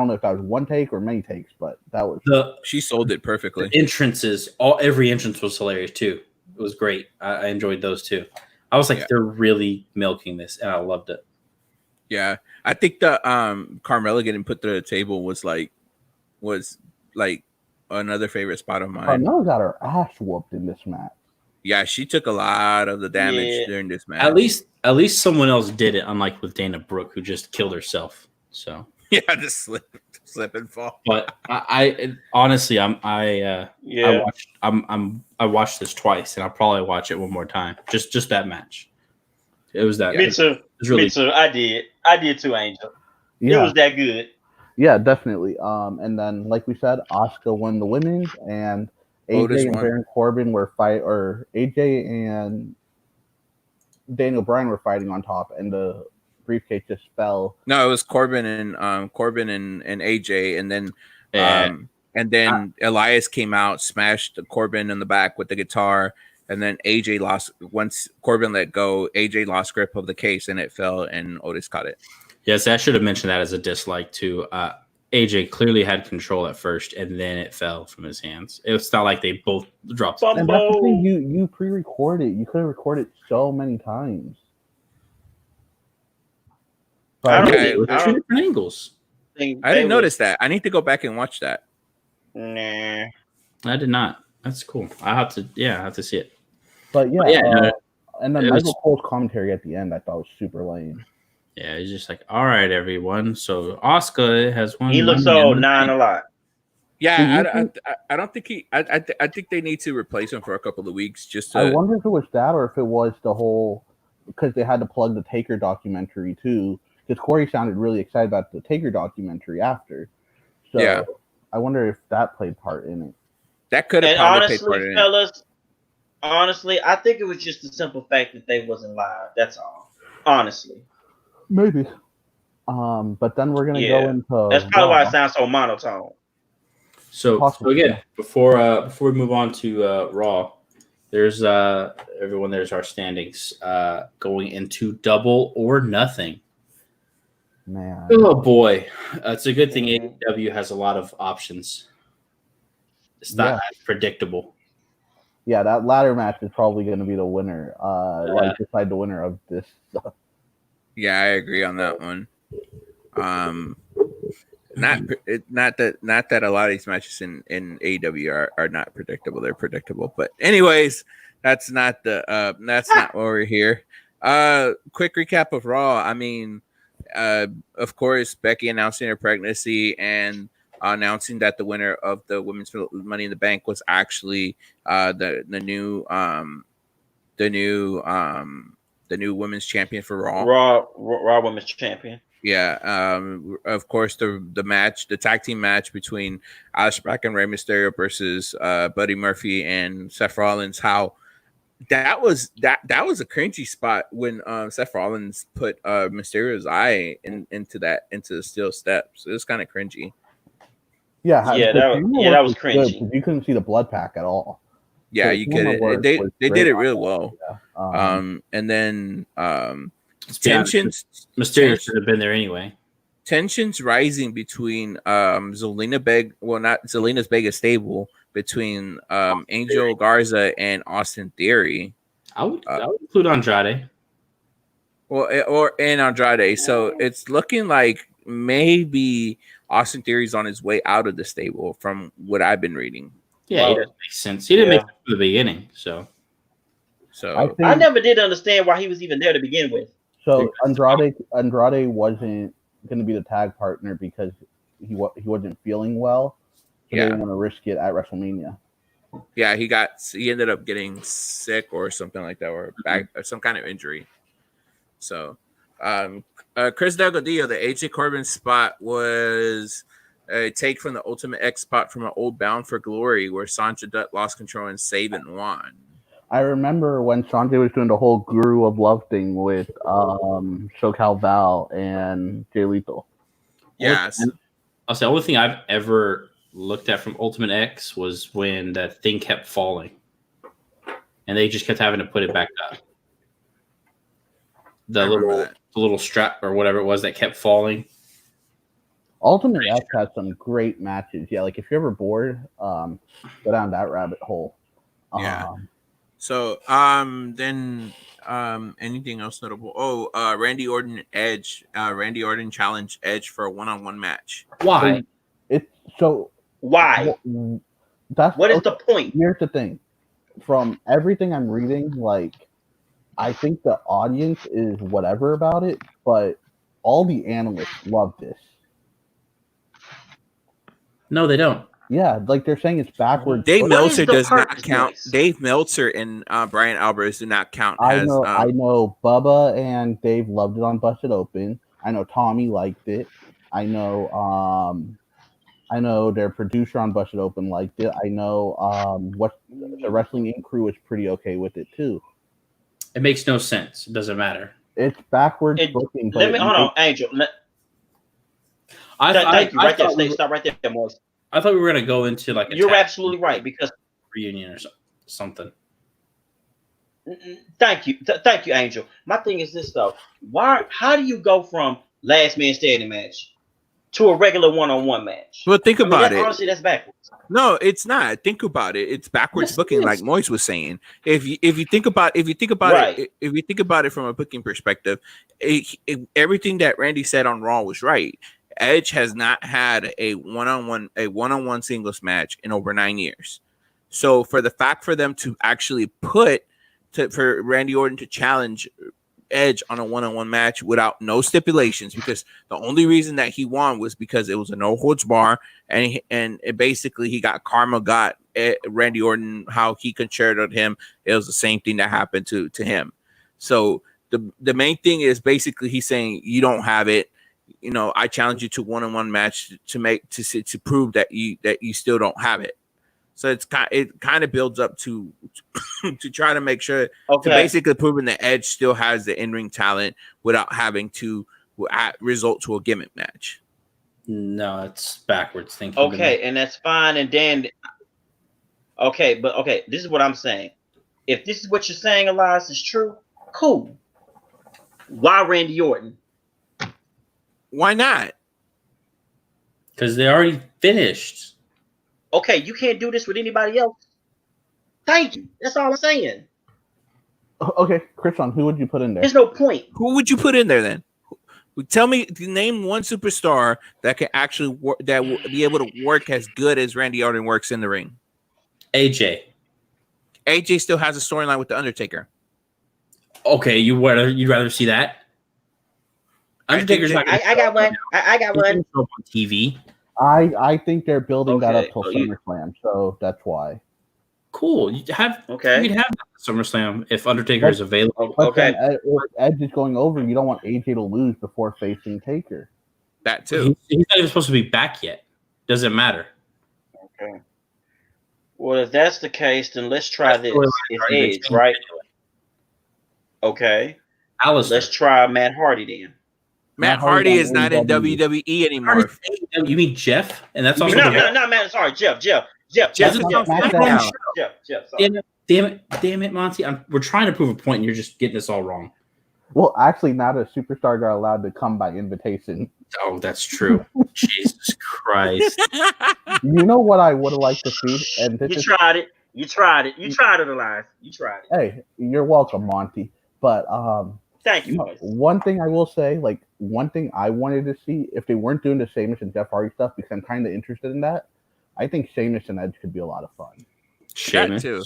E: know if that was one take or many takes, but that was
A: she sold it perfectly.
D: The entrances, every entrance was hilarious too. It was great. I enjoyed those too. I was like, they're really milking this, and I loved it.
A: Yeah, I think the Carmella getting put to the table was like another favorite spot of mine.
E: Carmella got her ass whooped in this match.
A: Yeah, she took a lot of the damage during this match.
D: At least someone else did it, unlike with Dana Brooke, who just killed herself. So
A: yeah, the slip and fall.
D: But I honestly, I watched this twice, and I'll probably watch it one more time. Just that match. It was that.
B: Me too. Me too. I did too, Angel. Yeah. It was that good.
E: Yeah, definitely. And then, like we said, Asuka won the women's, and AJ and Baron Corbin were AJ and Daniel Bryan were fighting on top, and the briefcase just fell.
A: No, it was Corbin and AJ, and then Elias came out, smashed Corbin in the back with the guitar, and then AJ lost. Once Corbin let go, AJ lost grip of the case, and it fell, and Otis caught it.
D: Yes, I should have mentioned that as a dislike too. AJ clearly had control at first, and then it fell from his hands. It's not like they both dropped.
E: And that's the thing, you pre-recorded. You could have recorded so many times.
D: But two different angles.
A: I didn't notice that. I need to go back and watch that.
B: Nah,
D: I did not. That's cool. I have to see it.
E: But and then Michael Cole's commentary at the end, I thought was super lame.
D: Yeah, he's just like, all right, everyone. So Asuka has won.
B: He looks so 9 a lot.
A: Yeah, I don't think he. I think they need to replace him for a couple of weeks. Just to,
E: I wonder if it was that or if it was the whole because they had to plug the Taker documentary too. Because Corey sounded really excited about the Taker documentary after. So yeah. I wonder if that played part in it.
A: That could have probably played part in
B: it. Honestly, I think it was just the simple fact that they wasn't live. That's all. Honestly.
E: Maybe. But then we're gonna go into
B: that's probably why it sounds so monotone.
D: So again, before we move on to Raw, there's everyone there's our standings going into Double or Nothing.
E: Man.
D: Oh boy. It's a good thing AEW has a lot of options. It's not as predictable.
E: Yeah, that ladder match is probably going to be the winner. Decide the winner of this stuff.
A: Yeah, I agree on that one. Not that a lot of these matches in AEW are not predictable. They're predictable, but anyways, that's not what we're here. Quick recap of Raw. I mean, of course, Becky announcing her pregnancy and announcing that the winner of the women's Money in the Bank was actually the new women's champion for Raw.
B: Raw women's champion.
A: Yeah. Of course, the tag team match between Aleister Black and Rey Mysterio versus Buddy Murphy and Seth Rollins. How that was a cringy spot when Seth Rollins put Mysterio's eye into the steel steps. It was kind of cringy.
E: Yeah,
B: that was cringy.
E: You couldn't see the blood pack at all.
A: Yeah, you could. They did it really well. Yeah. And then tensions.
D: Mysterio should have been there anyway.
A: Tensions rising between Zelina Vega's stable between Angel Garza and Austin Theory.
D: I would include Andrade.
A: And Andrade. So it's looking like maybe Austin Theory's on his way out of the stable from what I've been reading.
D: Yeah, it makes sense. He didn't make it from the beginning, so
B: I never did understand why he was even there to begin with.
E: So Andrade wasn't going to be the tag partner because he wasn't feeling well. So they didn't want to risk it at WrestleMania.
A: Yeah, he ended up getting sick or something like that, or some kind of injury. So, Chris Delgadillo, the AJ Corbin spot was a take from the Ultimate X spot from an old Bound for Glory where Sanjay Dutt lost control and Sabin won.
E: I remember when Sanjay was doing the whole Guru of Love thing with SoCal Val and Jay Lethal.
A: Yes.
D: I'll say the only thing I've ever looked at from Ultimate X was when that thing kept falling, and they just kept having to put it back up. The little strap or whatever it was that kept falling.
E: Ultimate X has some great matches. Yeah, like if you're ever bored, go down that rabbit hole.
A: Yeah. So then anything else notable? Oh, Randy Orton Edge. Randy Orton challenged Edge for a 1-on-1 match.
D: Why?
B: Why? What is the point?
E: Here's the thing. From everything I'm reading, like I think the audience is whatever about it, but all the analysts love this.
D: No, they don't.
E: Yeah, like they're saying it's backwards.
A: Dave Meltzer does not count. Dave Meltzer and Brian Alvarez do not count.
E: I know Bubba and Dave loved it on Busted Open. I know Tommy liked it. I know their producer on Busted Open liked it. I know what the Wrestling Inc. crew is pretty okay with it too.
D: It makes no sense. It doesn't matter.
E: It's backwards booking.
B: Hold on, Angel. Thank you. Right there. Stop right there, Morris.
D: I thought we were going to go into like
B: you're absolutely right because
D: reunion or something.
B: Thank you, Angel. My thing is this though: how do you go from last man standing match to a regular 1-on-1 match?
A: Well, think about it.
B: Honestly, that's backwards.
A: No, it's not. Think about it. It's backwards booking, like Moise was saying. If you think about it from a booking perspective, everything that Randy said on Raw was right. Edge has not had a one-on-one singles match in over 9 years. So for them to actually for Randy Orton to challenge Edge on a one-on-one match without no stipulations, because the only reason that he won was because it was a no holds bar, and basically he got Randy Orton how he concerted him. It was the same thing that happened to him. So the main thing is basically he's saying you don't have it. You know, I challenge you to one-on-one match to prove that you still don't have it. So it kind of builds up to try to make sure to basically proving that Edge still has the in-ring talent without having to result to a gimmick match.
D: No, it's backwards thinking.
B: Okay, and that's fine. And then, this is what I'm saying. If this is what you're saying, Elias, is true, cool. Why Randy Orton?
A: Why not?
D: Because they already finished.
B: Okay, you can't do this with anybody else. Thank you. That's all I'm saying.
E: Okay, Christian, who would you put in there?
B: There's no point.
A: Who would you put in there then? Tell me, name one superstar that can actually work, that will be able to work as good as Randy Orton works in the ring.
D: AJ
A: still has a storyline with the Undertaker.
D: Okay, you'd rather see that? Undertaker's not.
B: I got one. I got one
D: on TV.
E: I think they're building that up till SummerSlam, so that's why.
D: Cool. We'd have SummerSlam if Undertaker is available.
E: Okay. If Edge is going over, you don't want AJ to lose before facing Taker.
A: That too.
D: He's not even supposed to be back yet. Doesn't matter.
B: Okay. Well, if that's the case, then let's try this. It's Edge, right? Okay.
D: Alistair.
B: Let's try Matt Hardy then.
A: Matt Hardy is not in WWE anymore.
D: You mean Jeff? And that's also
B: no, Matt. Sorry, Jeff.
A: Jeff.
D: Damn it, Monty. We're trying to prove a point, and you're just getting this all wrong.
E: Well, actually, not a superstar got allowed to come by invitation.
D: Oh, that's true. Jesus Christ!
E: You know what I would have liked to see, and
B: You tried it, Elias. You tried it.
E: Hey, you're welcome, Monty. But
B: thank you.
E: One thing I will say, like one thing I wanted to see, if they weren't doing the Sheamus and Jeff Hardy stuff, because I'm kind of interested in that. I think Sheamus and Edge could be a lot of fun.
A: Sheamus too.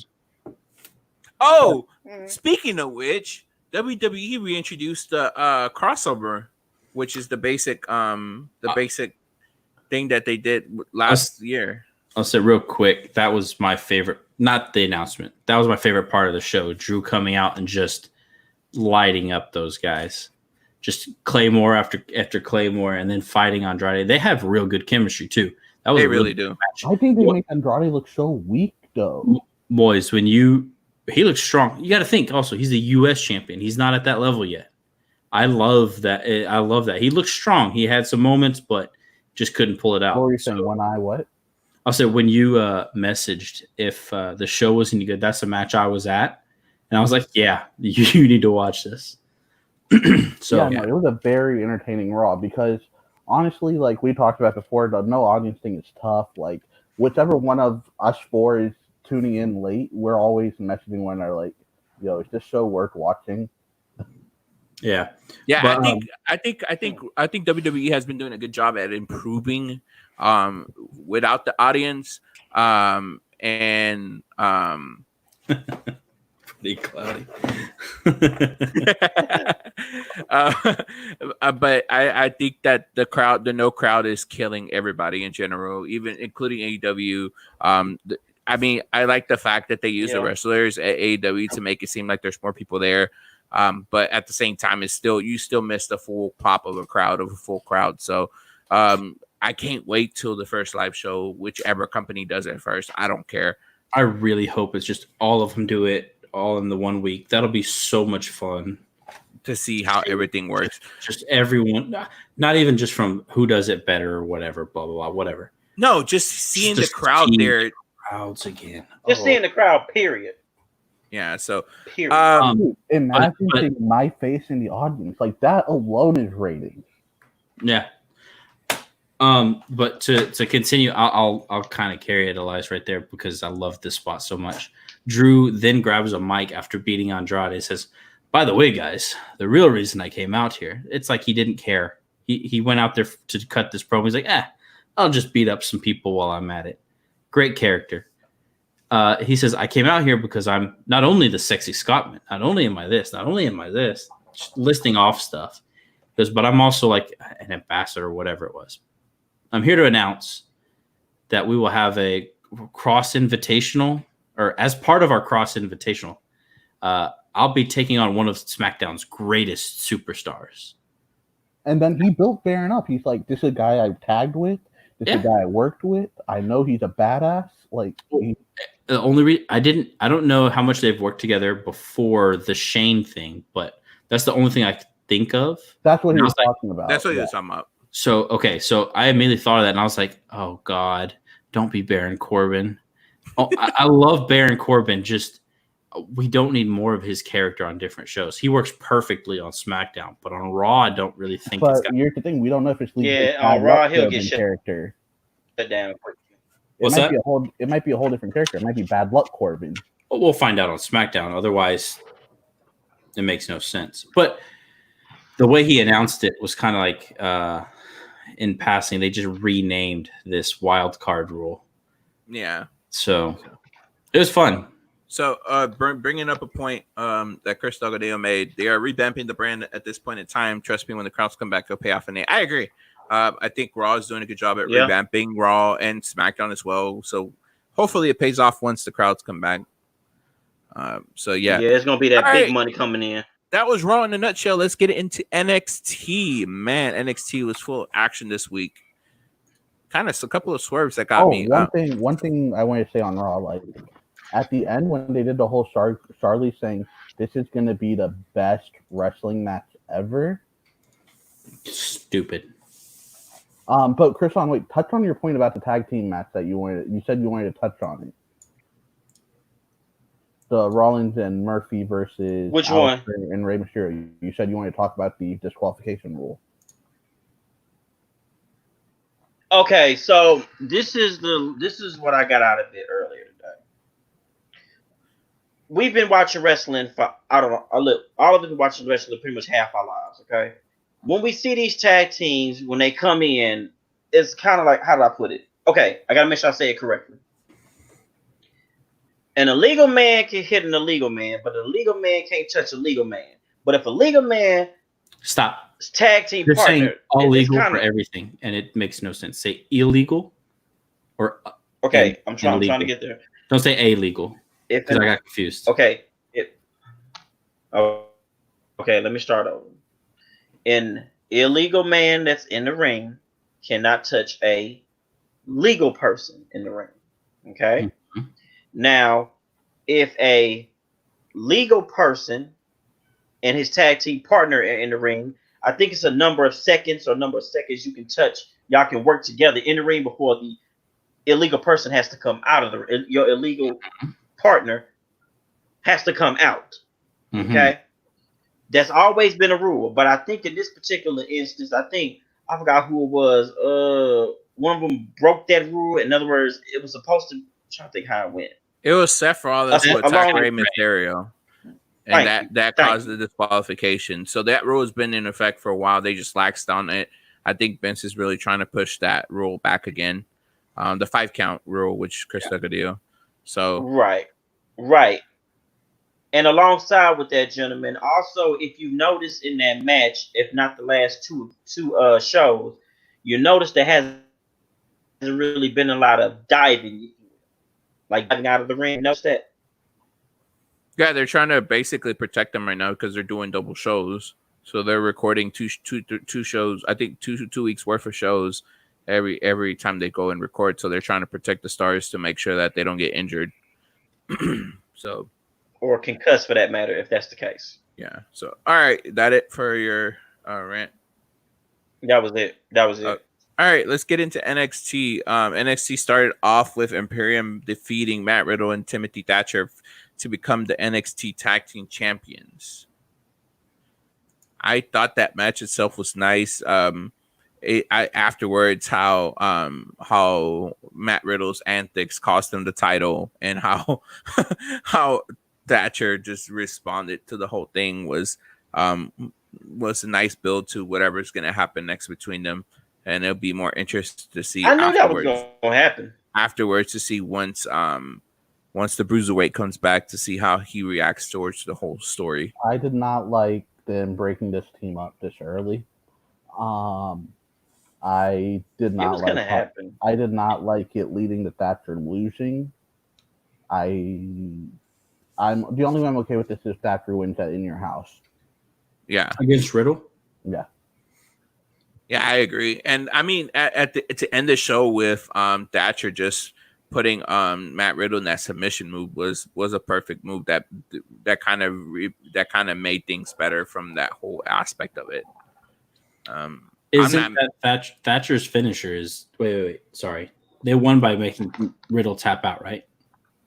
A: Oh, speaking of which, WWE reintroduced the crossover, which is the basic thing that they did last year.
D: I'll say real quick, that was my favorite. Not the announcement. That was my favorite part of the show. Drew coming out and just lighting up those guys. Just Claymore after Claymore, and then fighting Andrade. They have real good chemistry too. That was
A: they really do.
D: Match.
E: I think they make Andrade look so weak though.
D: Boys, he looks strong. You got to think also he's the U.S. champion. He's not at that level yet. I love that. He looks strong. He had some moments, but just couldn't pull it out.
E: What were you saying? One eye what?
D: I'll say when you messaged if the show was any good, that's the match I was at, and I was like, yeah, you need to watch this. So
E: no, it was a very entertaining Raw because honestly, like we talked about before, the no audience thing is tough. Like whichever one of us four is tuning in late, we're always messaging one another like, "Yo, is this show worth watching?"
D: Yeah.
A: But, I think WWE has been doing a good job at improving without the audience.
D: Pretty cloudy.
A: But I think that the no crowd is killing everybody in general, even including AEW. I mean, I like the fact that they use the wrestlers at AEW to make it seem like there's more people there. But at the same time, you still miss the full pop of a full crowd. So I can't wait till the first live show, whichever company does it first. I don't care.
D: I really hope it's just all of them do it all in the 1 week. That'll be so much fun
A: to see how everything works.
D: Just everyone, not even just from who does it better or whatever, blah, blah, blah, whatever.
A: No, just seeing the crowd there.
D: Crowds again.
B: Just seeing the crowd, period.
A: Yeah, so
B: period.
E: Imagine seeing my face in the audience. Like that alone is rating.
D: Yeah. But to continue, I'll kind of carry it, Elias, right there because I love this spot so much. Drew then grabs a mic after beating Andrade and says, "By the way, guys, the real reason I came out here," it's like he didn't care. He went out there to cut this promo. He's like, I'll just beat up some people while I'm at it. Great character. He says, "I came out here because I'm not only the sexy Scotsman, not only am I this, just listing off stuff. He goes, but I'm also like an ambassador or whatever it was. I'm here to announce that we will have a cross invitational, or as part of our cross invitational, I'll be taking on one of SmackDown's greatest superstars."
E: And then he built Baron up. He's like, "This is a guy I've tagged with. This is a guy I worked with. I know he's a badass." Like
D: the only I don't know how much they've worked together before the Shane thing, but that's the only thing I think of.
E: That's what he was talking about.
A: That's what he was talking about.
D: So I immediately thought of that, and I was like, "Oh God, don't be Baron Corbin." Oh, I love Baron Corbin. Just we don't need more of his character on different shows. He works perfectly on SmackDown, but on Raw, I don't really think.
E: But here's the thing: we don't know if it's
B: on Raw he'll get
E: character.
B: Shut down.
D: What's that?
E: It might be a whole different character. It might be Bad Luck Corbin.
D: Well, we'll find out on SmackDown. Otherwise, it makes no sense. But the way he announced it was kind of like in passing. They just renamed this wild card rule.
A: Yeah.
D: So it was fun.
A: So bringing up a point that Chris Delgadillo made, they are revamping the brand at this point in time. Trust me, when the crowds come back, they'll pay off in it. I agree. I think Raw is doing a good job at revamping Raw and SmackDown as well. So hopefully it pays off once the crowds come back. Yeah,
B: it's gonna be that big money coming in.
A: That was Raw in a nutshell. Let's get into NXT. Man, NXT was full of action this week. Kind of a couple of swerves that got me.
E: One thing I wanted to say on Raw, like at the end when they did the whole Charlie saying this is going to be the best wrestling match ever.
D: Stupid.
E: But Chris, touch on your point about the tag team match that you said you wanted to touch on it. The Rollins and Murphy versus
B: which one?
E: And Rey Mysterio. You said you wanted to talk about the disqualification rule.
B: Okay, so this is what I got out of it earlier today. We've been watching wrestling for all of us been watching wrestling pretty much half our lives. Okay, when we see these tag teams when they come in, it's kind of like, how do I put it? Okay, I gotta make sure I say it correctly. An illegal man can hit an illegal man, but an illegal man can't touch a legal man. But if a legal man tag team
D: You're
B: partner,
D: saying all legal for everything, and it makes no sense. Say illegal or
B: I'm trying to get there.
D: Don't say illegal because I got confused.
B: Okay, let me start over. An illegal man that's in the ring cannot touch a legal person in the ring. Okay. Mm-hmm. Now, if a legal person and his tag team partner are in the ring, I think it's a number of seconds you can touch. Y'all can work together in the ring before the illegal person has to come out of your illegal partner has to come out.
D: Mm-hmm.
B: Okay, that's always been a rule. But I think in this particular instance, I forgot who it was. One of them broke that rule. In other words, it was supposed to. I'm trying to think how it went.
A: It was Seth Rollins who attacked Rey Mysterio, and that caused the disqualification. So that rule has been in effect for a while. They just laxed on it. I think Vince is really trying to push that rule back again, the 5 count rule, which Chris took a deal. So
B: right. And alongside with that, gentlemen, also if you notice in that match, if not the last two shows, you notice there hasn't really been a lot of diving, like diving out of the ring. Notice that?
A: Yeah, they're trying to basically protect them right now because they're doing double shows. So they're recording two shows. I think two weeks worth of shows every time they go and record. So they're trying to protect the stars to make sure that they don't get injured. So.
B: Or concussed for that matter, if that's the case.
A: Yeah. So, all right, that it for your rant.
B: That was it.
A: All right, let's get into NXT. NXT started off with Imperium defeating Matt Riddle and Timothy Thatcher to become the NXT Tag Team Champions. I thought that match itself was nice. Afterwards, how Matt Riddle's antics cost him the title, and how Thatcher just responded to the whole thing was a nice build to whatever's going to happen next between them, and it'll be more interesting to see.
B: I knew that was going to happen
A: afterwards, to see once the Bruiserweight comes back, to see how he reacts towards the whole story.
E: I did not like them breaking this team up this early. I did not like
B: it happen.
E: I did not like it leading to Thatcher losing. I'm the only way I'm okay with this is Thatcher wins that In Your House.
A: Yeah,
D: against Riddle.
E: Yeah,
A: I agree. And I mean, to end the show with Thatcher just putting Matt Riddle in that submission move was a perfect move. That kind of made things better from that whole aspect of it.
D: Isn't that Thatcher's finisher is wait, sorry. They won by making Riddle tap out, right?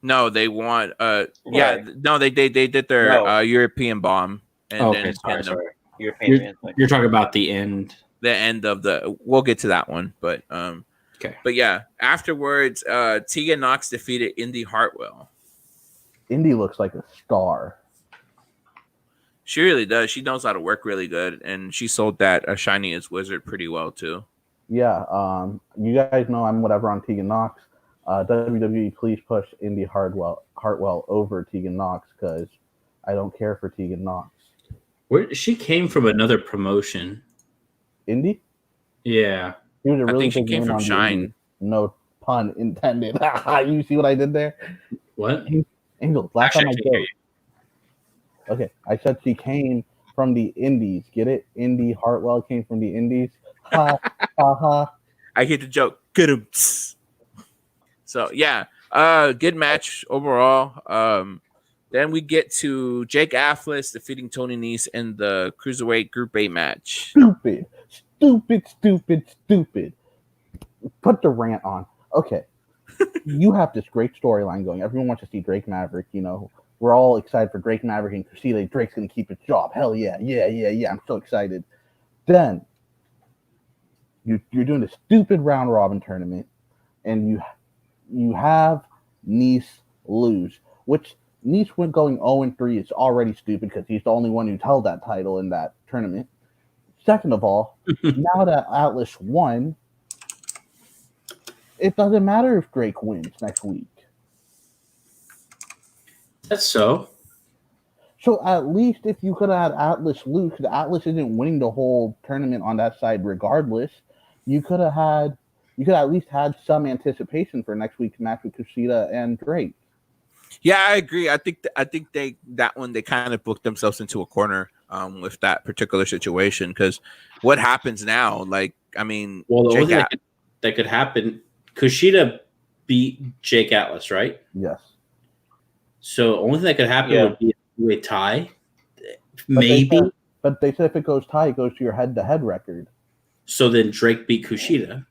A: No, they won. No, they did their European bomb. And then
B: sorry.
D: You're talking about the end.
A: The end of the. We'll get to that one, but
D: okay.
A: But yeah, afterwards, Tegan Nox defeated Indy Hartwell.
E: Indy looks like a star.
A: She really does. She knows how to work really good, and she sold that Shiny as Wizard pretty well too.
E: Yeah. You guys know I'm whatever on Tegan Nox. WWE, please push Indy Hartwell over Tegan Nox because I don't care for Tegan Nox.
D: She came from another promotion.
E: Indy?
D: Yeah.
E: He was a really
A: I think she came from Shine.
E: No pun intended. You see what I did there?
D: What?
E: Angel, last time I did. Okay, I said she came from the Indies. Get it? Indy Hartwell came from the Indies. Ha ha ha.
A: I get the joke. Good. So yeah, good match overall. Then we get to Jake Atlas defeating Tony Nese in the Cruiserweight Group A match.
E: Stupid. Put the rant on. Okay. You have this great storyline going. Everyone wants to see Drake Maverick. You know, we're all excited for Drake Maverick and Kushida. Drake's going to keep his job. Hell yeah. I'm so excited. Then you're doing a stupid round robin tournament, and you have Nese lose, which Nese went going 0-3 is already stupid because he's the only one who's held that title in that tournament. Second of all, now that Atlas won, it doesn't matter if Drake wins next week.
D: That's so.
E: So at least if you could have had Atlas lose, because Atlas isn't winning the whole tournament on that side regardless, you could at least had some anticipation for next week's match with Kushida and Drake.
A: Yeah, I agree. I think they kind of booked themselves into a corner with that particular situation, because what happens now? Like, I mean,
D: well, the only thing that could happen, Kushida beat Jake Atlas, right?
E: Yes.
D: So the only thing that could happen would be a tie, maybe.
E: But they said if it goes tie, it goes to your head-to-head record.
D: So then Drake beat Kushida.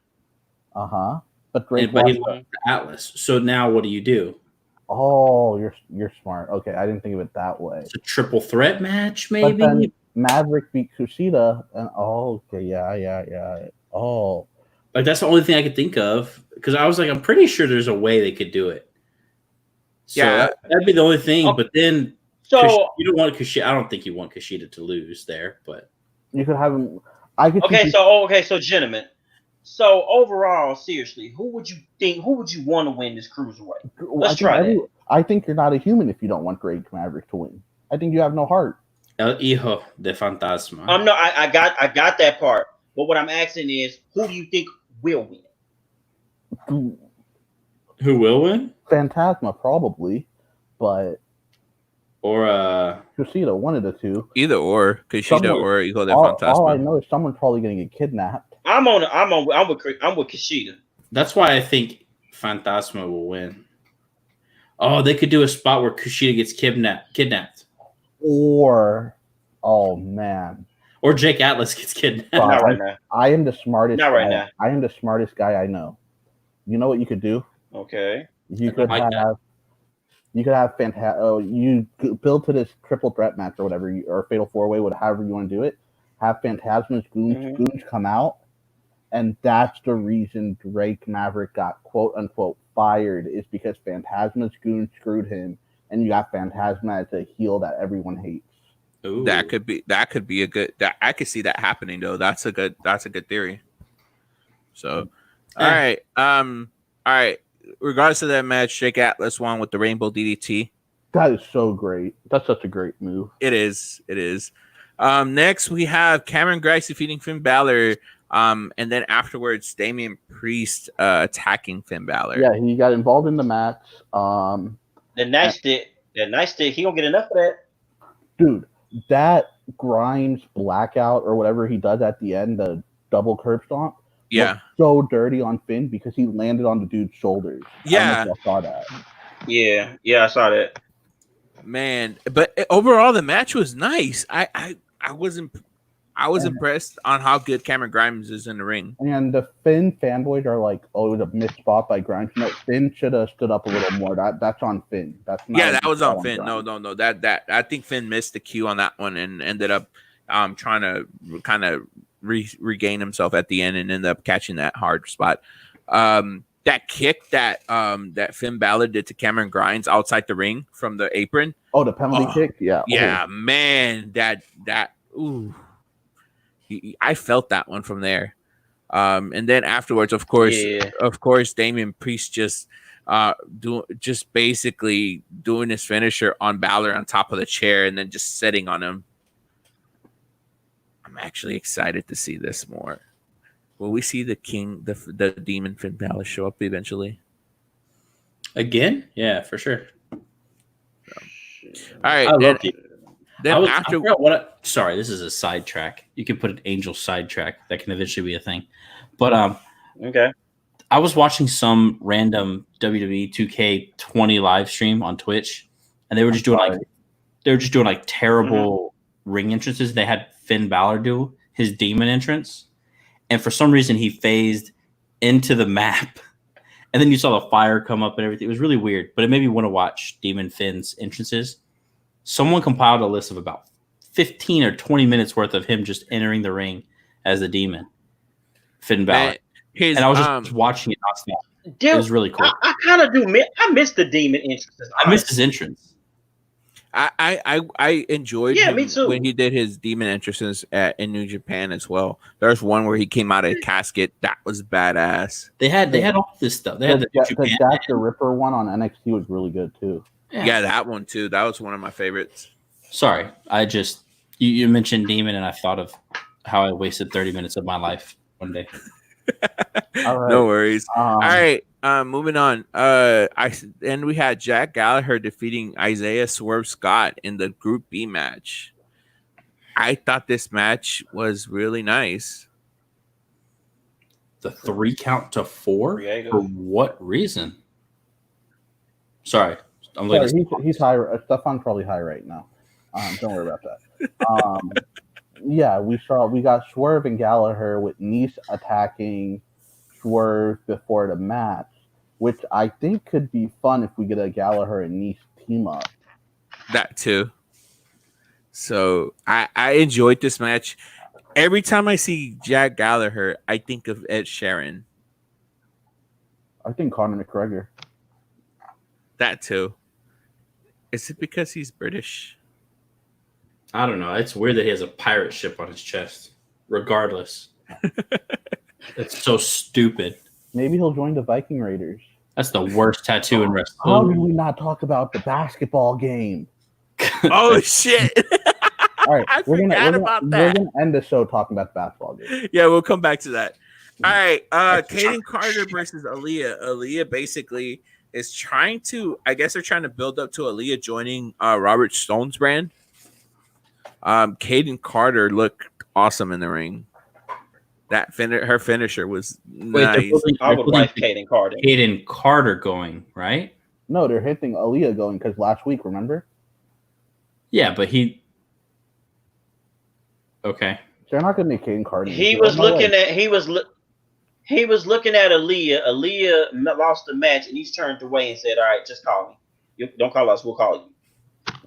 E: Uh-huh. But Drake
D: but he
E: lost.
D: lost to Atlas. So now what do?
E: Oh, you're smart. Okay, I didn't think of it that way.
D: It's a triple threat match,
E: But
D: maybe.
E: then Maverick beat Kushida, and okay, yeah. Oh,
D: Like that's the only thing I could think of because I was like, I'm pretty sure there's a way they could do it. So
A: Yeah.
D: that'd be the only thing.
B: Oh,
D: but then
B: so
D: you don't want Kushida. I don't think you want Kushida to lose there, but
E: you could have him. I could.
B: so gentlemen. So overall, seriously, who would you want to win this cruiserweight? Let's try that.
E: I think you're not a human if you don't want Drake Maverick to win. I think you have no heart.
D: El Hijo de Fantasma.
B: No, I got that part. But what I'm asking is, who do you think will win?
D: Who will win?
E: Phantasma probably, but
D: or
E: Kushida, one of the two.
A: Either or Kushida or Hijo de Fantasma.
E: All I know is someone's probably going to get kidnapped.
B: I'm with Kushida.
D: That's why I think Fantasma will win. Oh, they could do a spot where Kushida gets kidnapped.
E: Or, oh man.
D: Or Jake Atlas gets kidnapped.
B: Not right now.
E: I am the smartest.
B: Not right now.
E: I am the smartest guy I know. You know what you could do?
B: Okay.
E: You could have you build to this triple threat match or whatever, or fatal 4-way, however you want to do it. Have Phantasma's goons come out, and that's the reason Drake Maverick got quote unquote fired, is because Phantasma's goons screwed him, and you got Phantasma as a heel that everyone hates.
A: Ooh. That could be a good. I could see that happening though. That's a good theory. So, all right. Regardless of that match, Jake Atlas won with the Rainbow DDT.
E: That is so great. That's such a great move.
A: It is. Next, we have Cameron Grimes defeating Finn Balor. And then afterwards, Damian Priest attacking Finn Balor.
E: Yeah, he got involved in the match.
B: The nice stick, he don't get enough of that.
E: Dude, that Grimes blackout or whatever he does at the end, the double curb stomp.
A: Yeah.
E: So dirty on Finn because he landed on the dude's shoulders.
A: Yeah.
E: I saw that.
B: Yeah, I saw that.
A: Man, but overall the match was nice. I was impressed on how good Cameron Grimes is in the ring.
E: And the Finn fanboys are like, "Oh, it was a missed spot by Grimes." No, Finn should have stood up a little more. That's on Finn. That's not.
A: Yeah, that was on Finn. No. That I think Finn missed the cue on that one and ended up trying to kind of regain himself at the end and ended up catching that hard spot. That kick that Finn Balor did to Cameron Grimes outside the ring from the apron.
E: Oh, the penalty kick. Yeah.
A: Yeah, man, that ooh. I felt that one from there. And then afterwards, of course, Damian Priest just basically doing his finisher on Balor on top of the chair and then just sitting on him. I'm actually excited to see this more. Will we see the demon Finn Balor show up eventually?
D: Again? Yeah, for sure.
A: All right.
D: Sorry, this is a sidetrack. You can put an angel sidetrack. That can eventually be a thing. But
B: okay.
D: I was watching some random WWE 2K20 live stream on Twitch, and they were just doing like terrible ring entrances. They had Finn Balor do his demon entrance, and for some reason he phased into the map, and then you saw the fire come up and everything. It was really weird, but it made me want to watch Demon Finn's entrances. Someone compiled a list of about 15 or 20 minutes worth of him just entering the ring as the demon, Finn Balor. And I was just watching it nonstop. It was really cool.
B: I kind of do. I missed the demon entrances.
D: I missed his entrance.
A: I enjoyed
B: me too.
A: when he did his demon entrances in New Japan as well. There's one where he came out of a casket. That was badass.
D: They had all this stuff. They had the
E: Jack the Ripper one on NXT was really good too.
A: Yeah, that one too. That was one of my favorites.
D: Sorry, I just you mentioned demon, and I thought of how I wasted 30 minutes of my life one day.
E: All right.
A: No worries. All right, moving on. And we had Jack Gallagher defeating Isaiah Swerve Scott in the Group B match. I thought this match was really nice.
D: The 3 count to 4? For what reason? Sorry.
E: He's high. Stefan's probably high right now. Don't worry about that. Yeah, we got Swerve and Gallagher with Nice attacking Swerve before the match, which I think could be fun if we get a Gallagher and Nice team up.
A: That too. So I enjoyed this match. Every time I see Jack Gallagher, I think of Ed Sheeran.
E: I think Conor McGregor.
A: That too. Is it because he's British?
D: I don't know. It's weird that he has a pirate ship on his chest. Regardless. It's so stupid.
E: Maybe he'll join the Viking Raiders.
D: That's the worst tattoo in wrestling.
E: How did we not talk about the basketball game?
A: Oh shit!
E: All right,
A: I forgot about that.
E: We're gonna end the show talking about the basketball game.
A: Yeah, we'll come back to that. All right, Kaden Carter versus Aaliyah. Aaliyah basically is trying to, I guess they're trying to build up to Aaliyah joining Robert Stone's brand. Kaden Carter looked awesome in the ring. Her finisher was nice.
B: I would like Kaden Carter.
D: Kaden Carter going, right?
E: No, they're hitting Aaliyah going because last week, remember?
D: Yeah, but okay.
E: They're not going to make Kaden Carter.
B: He was looking at Aaliyah. Aaliyah lost the match, and he's turned away and said, "All right, just call me. You don't call us. We'll call you."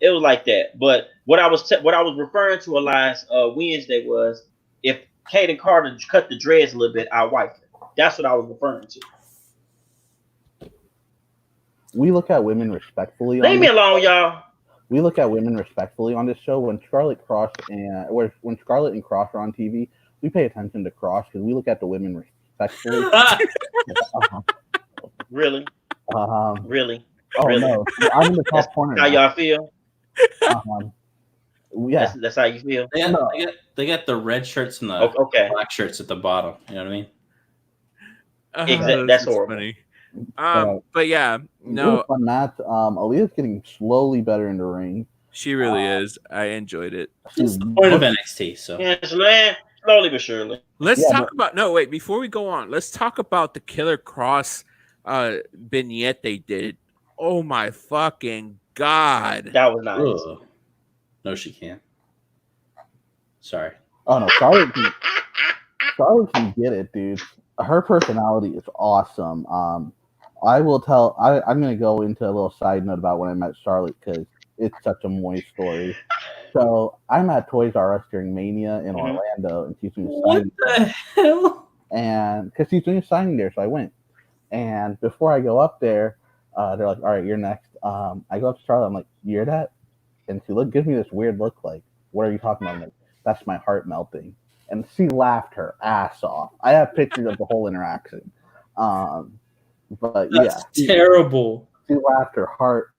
B: It was like that. But what I was referring to, Elias, Wednesday was if Kaden Carter cut the dreads a little bit, I'll wipe it. That's what I was referring to.
E: We look at women respectfully.
B: Leave me alone, y'all.
E: We look at women respectfully on this show. When Scarlett and Cross are on TV, we pay attention to Cross because we look at the women respectfully.
B: Really? Really?
E: Oh
B: really?
E: No, I'm in the top corner.
B: How y'all feel?
E: Yeah,
B: that's how you feel.
D: They got the red shirts and the black shirts at the bottom. You know what I mean?
B: Exactly. That's horrible.
A: Funny. But yeah, no.
E: Fun match. Aaliyah's getting slowly better in the ring.
A: She really is. I enjoyed it.
D: It's the point of NXT. So
B: yes, slowly but surely.
A: Let's talk about. No, wait. Before we go on, let's talk about the Killer Cross vignette they did. Oh my fucking god!
B: That was nice.
D: Ugh. No, she can't. Sorry.
E: Oh no, Charlotte can get it, dude. Her personality is awesome. I will tell. I'm going to go into a little side note about when I met Charlotte because it's such a moist story. So I'm at Toys R Us during Mania in Orlando, and she's doing a signing.
D: What the hell?
E: And because she's doing a signing there, so I went. And before I go up there, they're like, "All right, you're next." I go up to Charlotte. I'm like, "You hear that?" And she gives me this weird look, like, "What are you talking about?" I'm like, "That's my heart melting." And she laughed her ass off. I have pictures of the whole interaction. But
D: that's terrible.
E: She laughed her heart.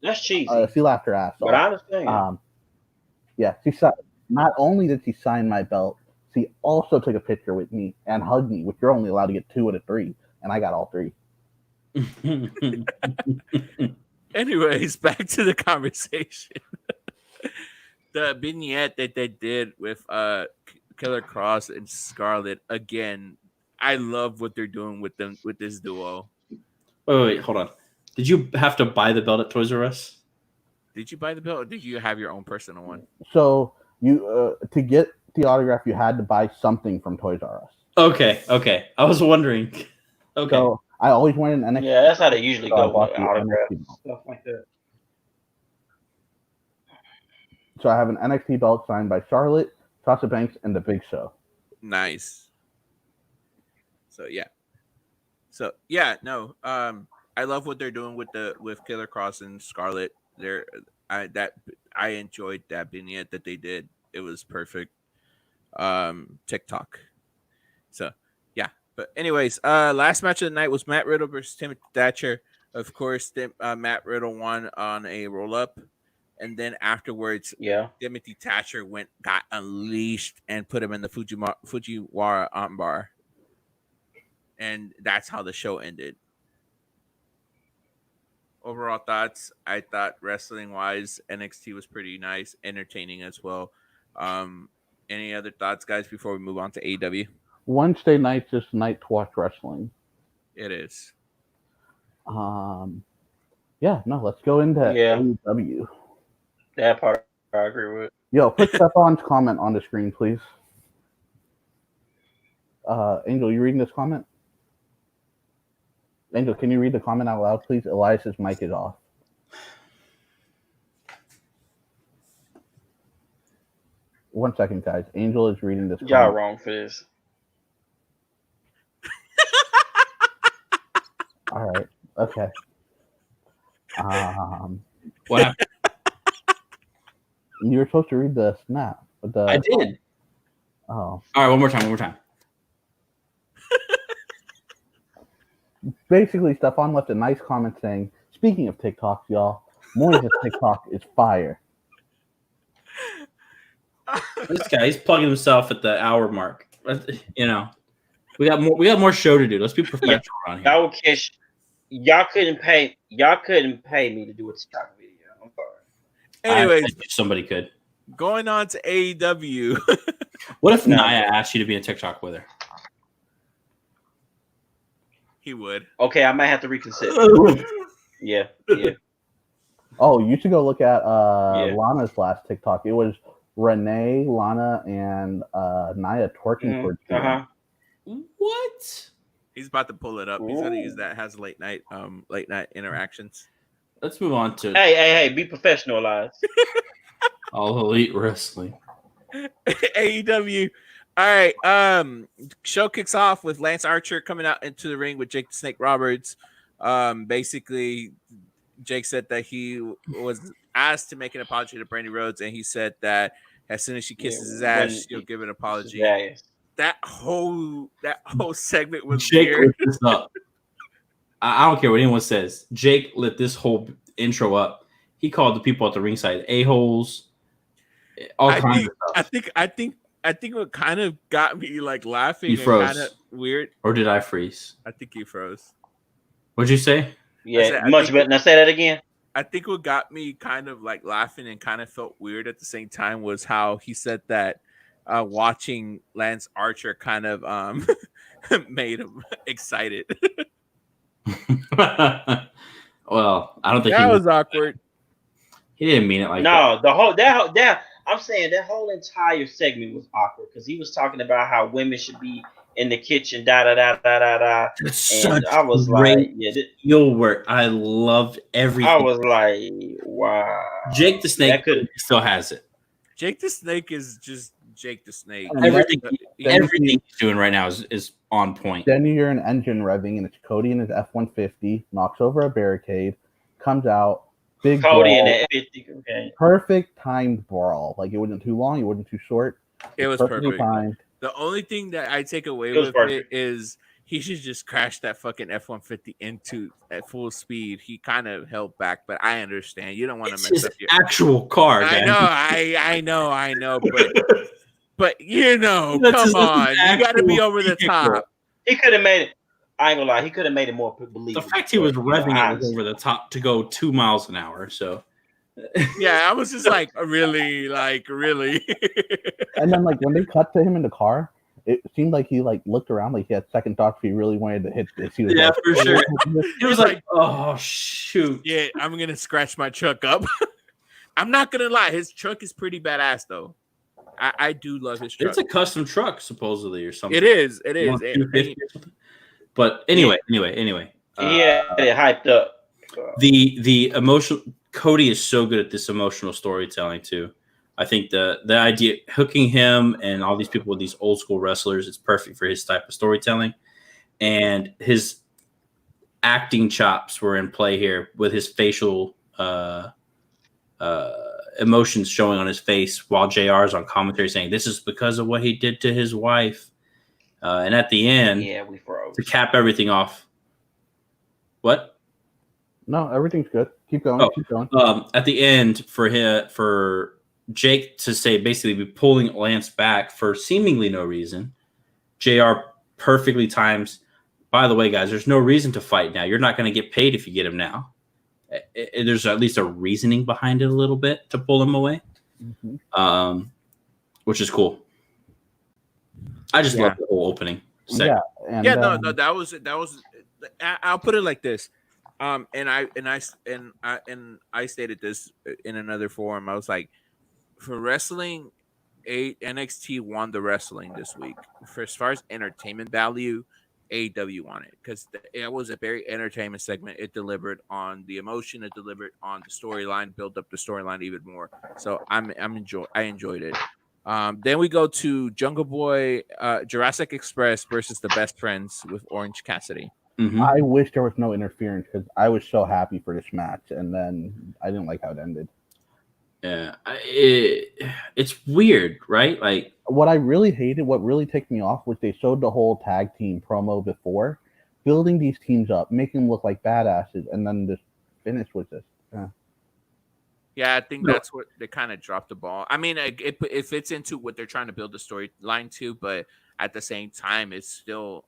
B: That's cheesy.
E: She laughed her ass off.
B: But I understand.
E: Yeah, not only did she sign my belt, she also took a picture with me and hugged me, which you're only allowed to get 2 out of 3, and I got all 3.
A: Anyways, back to the conversation. The vignette that they did with Killer Cross and Scarlett, again, I love what they're doing with this duo.
D: Wait, hold on. Did you have to buy the belt at Toys R Us?
A: Did you buy the belt, or did you have your own personal one?
E: So you to get the autograph, you had to buy something from Toys R Us.
D: Okay. I was wondering. Okay.
E: So I always went in NXT.
B: Yeah, that's how they usually go with autographs, stuff like that.
E: So I have an NXT belt signed by Charlotte, Sasha Banks, and The Big Show.
A: Nice. So no. I love what they're doing with Killer Cross and Scarlett. I enjoyed that vignette that they did. It was perfect. TikTok. So yeah. But anyways, last match of the night was Matt Riddle versus Timothy Thatcher. Of course, Matt Riddle won on a roll up. And then afterwards, Timothy Thatcher got unleashed and put him in the Fujiwara armbar. And that's how the show ended. Overall thoughts, I thought wrestling-wise, NXT was pretty nice, entertaining as well. Any other thoughts, guys, before we move on to AEW?
E: Wednesday night's just night to watch wrestling.
A: It is.
E: Let's go into AEW.
B: That part I agree with.
E: Yo, put Stefan's comment on the screen, please. Angel, you reading this comment? Angel, can you read the comment out loud, please? Elias's mic is off. One second, guys. Angel is reading this.
B: Y'all wrong for this.
E: All right. Okay.
D: What happened?
E: You were supposed to read the snap.
D: I did.
E: Oh.
D: All right, one more time.
E: Basically, Stefan left a nice comment saying, "Speaking of TikTok, y'all, Moises' TikTok is fire."
D: This guy, he's plugging himself at the hour mark. You know, we got more show to do. Let's be professional around here.
B: Y'all catch. Y'all couldn't pay me to do a TikTok video. I'm sorry.
A: Anyways,
D: somebody could.
A: Going on to AEW.
D: What if Nia asked you to be in TikTok with her?
A: He would.
B: Okay, I might have to reconsider. Yeah.
E: Oh, you should go look at Lana's last TikTok. It was Renee, Lana, and Nia twerking for
D: What?
A: He's about to pull it up. He's gonna use that as late night interactions.
D: Let's move on to
B: Hey, be professional, Elias.
D: All Elite Wrestling.
A: AEW. All right. Show kicks off with Lance Archer coming out into the ring with Jake the Snake Roberts. Basically, Jake said that he was asked to make an apology to Brandy Rhodes, and he said that as soon as she kisses his ass, he'll give an apology. That whole segment was
D: Jake
A: weird.
D: lit this up. I don't care what anyone says. Jake lit this whole intro up. He called the people at the ringside a-holes. All kinds of stuff.
A: I think what kind of got me like laughing
D: You froze.
A: and kind of weird.
D: Or did I freeze?
A: I think you froze.
D: What'd you say?
B: Yeah, much better. Now say that again.
A: I think what got me kind of like laughing and kind of felt weird at the same time was how he said that watching Lance Archer kind of made him excited.
D: Well, I don't think
A: that was awkward.
D: He didn't mean it like
B: that. No, I'm saying that whole entire segment was awkward because he was talking about how women should be in the kitchen, da. And I was like,
D: you'll work. I loved everything.
B: I was like, wow.
D: Jake the Snake still has it.
A: Jake the Snake is just Jake the Snake.
D: Everything he's doing right now is on point.
E: Then you're an engine revving, and it's Cody in his F-150, knocks over a barricade, comes out, big
B: Cody
E: brawl,
B: in the okay.
E: Perfect timed brawl. Like it wasn't too long, it wasn't too short.
A: It was perfect. Timed. The only thing that I take away with it is he should just crash that fucking F-150 into at full speed. He kind of held back, but I understand. You don't want to mess up your
D: actual car.
A: I know, but you know, come on, you got to be over the top.
B: He could have made it. I ain't gonna lie, he could have made it more believable.
D: The fact he was revving it was over the top to go 2 miles an hour. So
A: yeah, I was just like, really.
E: And then like when they cut to him in the car, it seemed like he like looked around like he had second thoughts if he really wanted to hit this. He was
D: like, for sure. He was like, oh shoot.
A: Yeah, I'm gonna scratch my truck up. I'm not gonna lie, his truck is pretty badass though. I do love his truck.
D: It's a custom truck, supposedly, or something.
A: It is.
D: But anyway.
B: Yeah, it hyped up.
D: The emotional Cody is so good at this emotional storytelling too. I think the idea hooking him and all these people with these old school wrestlers, it's perfect for his type of storytelling. And his acting chops were in play here with his facial emotions showing on his face while JR is on commentary saying this is because of what he did to his wife. And at the end,
B: we froze.
D: To cap everything off. What?
E: No, everything's good. Keep going. Keep going.
D: At the end, for Jake to say basically be pulling Lance back for seemingly no reason, JR perfectly times. By the way, guys, there's no reason to fight now. You're not going to get paid if you get him now. There's at least a reasoning behind it a little bit to pull him away, which is cool. I just love the whole opening segment.
A: No, that was. I'll put it like this, and I stated this in another forum. I was like, for wrestling, NXT won the wrestling this week. For as far as entertainment value, AEW won it because it was a very entertainment segment. It delivered on the emotion. It delivered on the storyline. Built up the storyline even more. So I enjoyed it. Then we go to Jungle Boy, Jurassic Express versus the Best Friends with Orange Cassidy.
D: Mm-hmm.
E: I wish there was no interference because I was so happy for this match, and then I didn't like how it ended.
D: Yeah, it's weird, right? Like
E: what I really hated, what really ticked me off, was they showed the whole tag team promo before, building these teams up, making them look like badasses, and then the finish was just.
A: Yeah, I think that's what they kind of dropped the ball. I mean, it fits into what they're trying to build the storyline to, but at the same time, it's still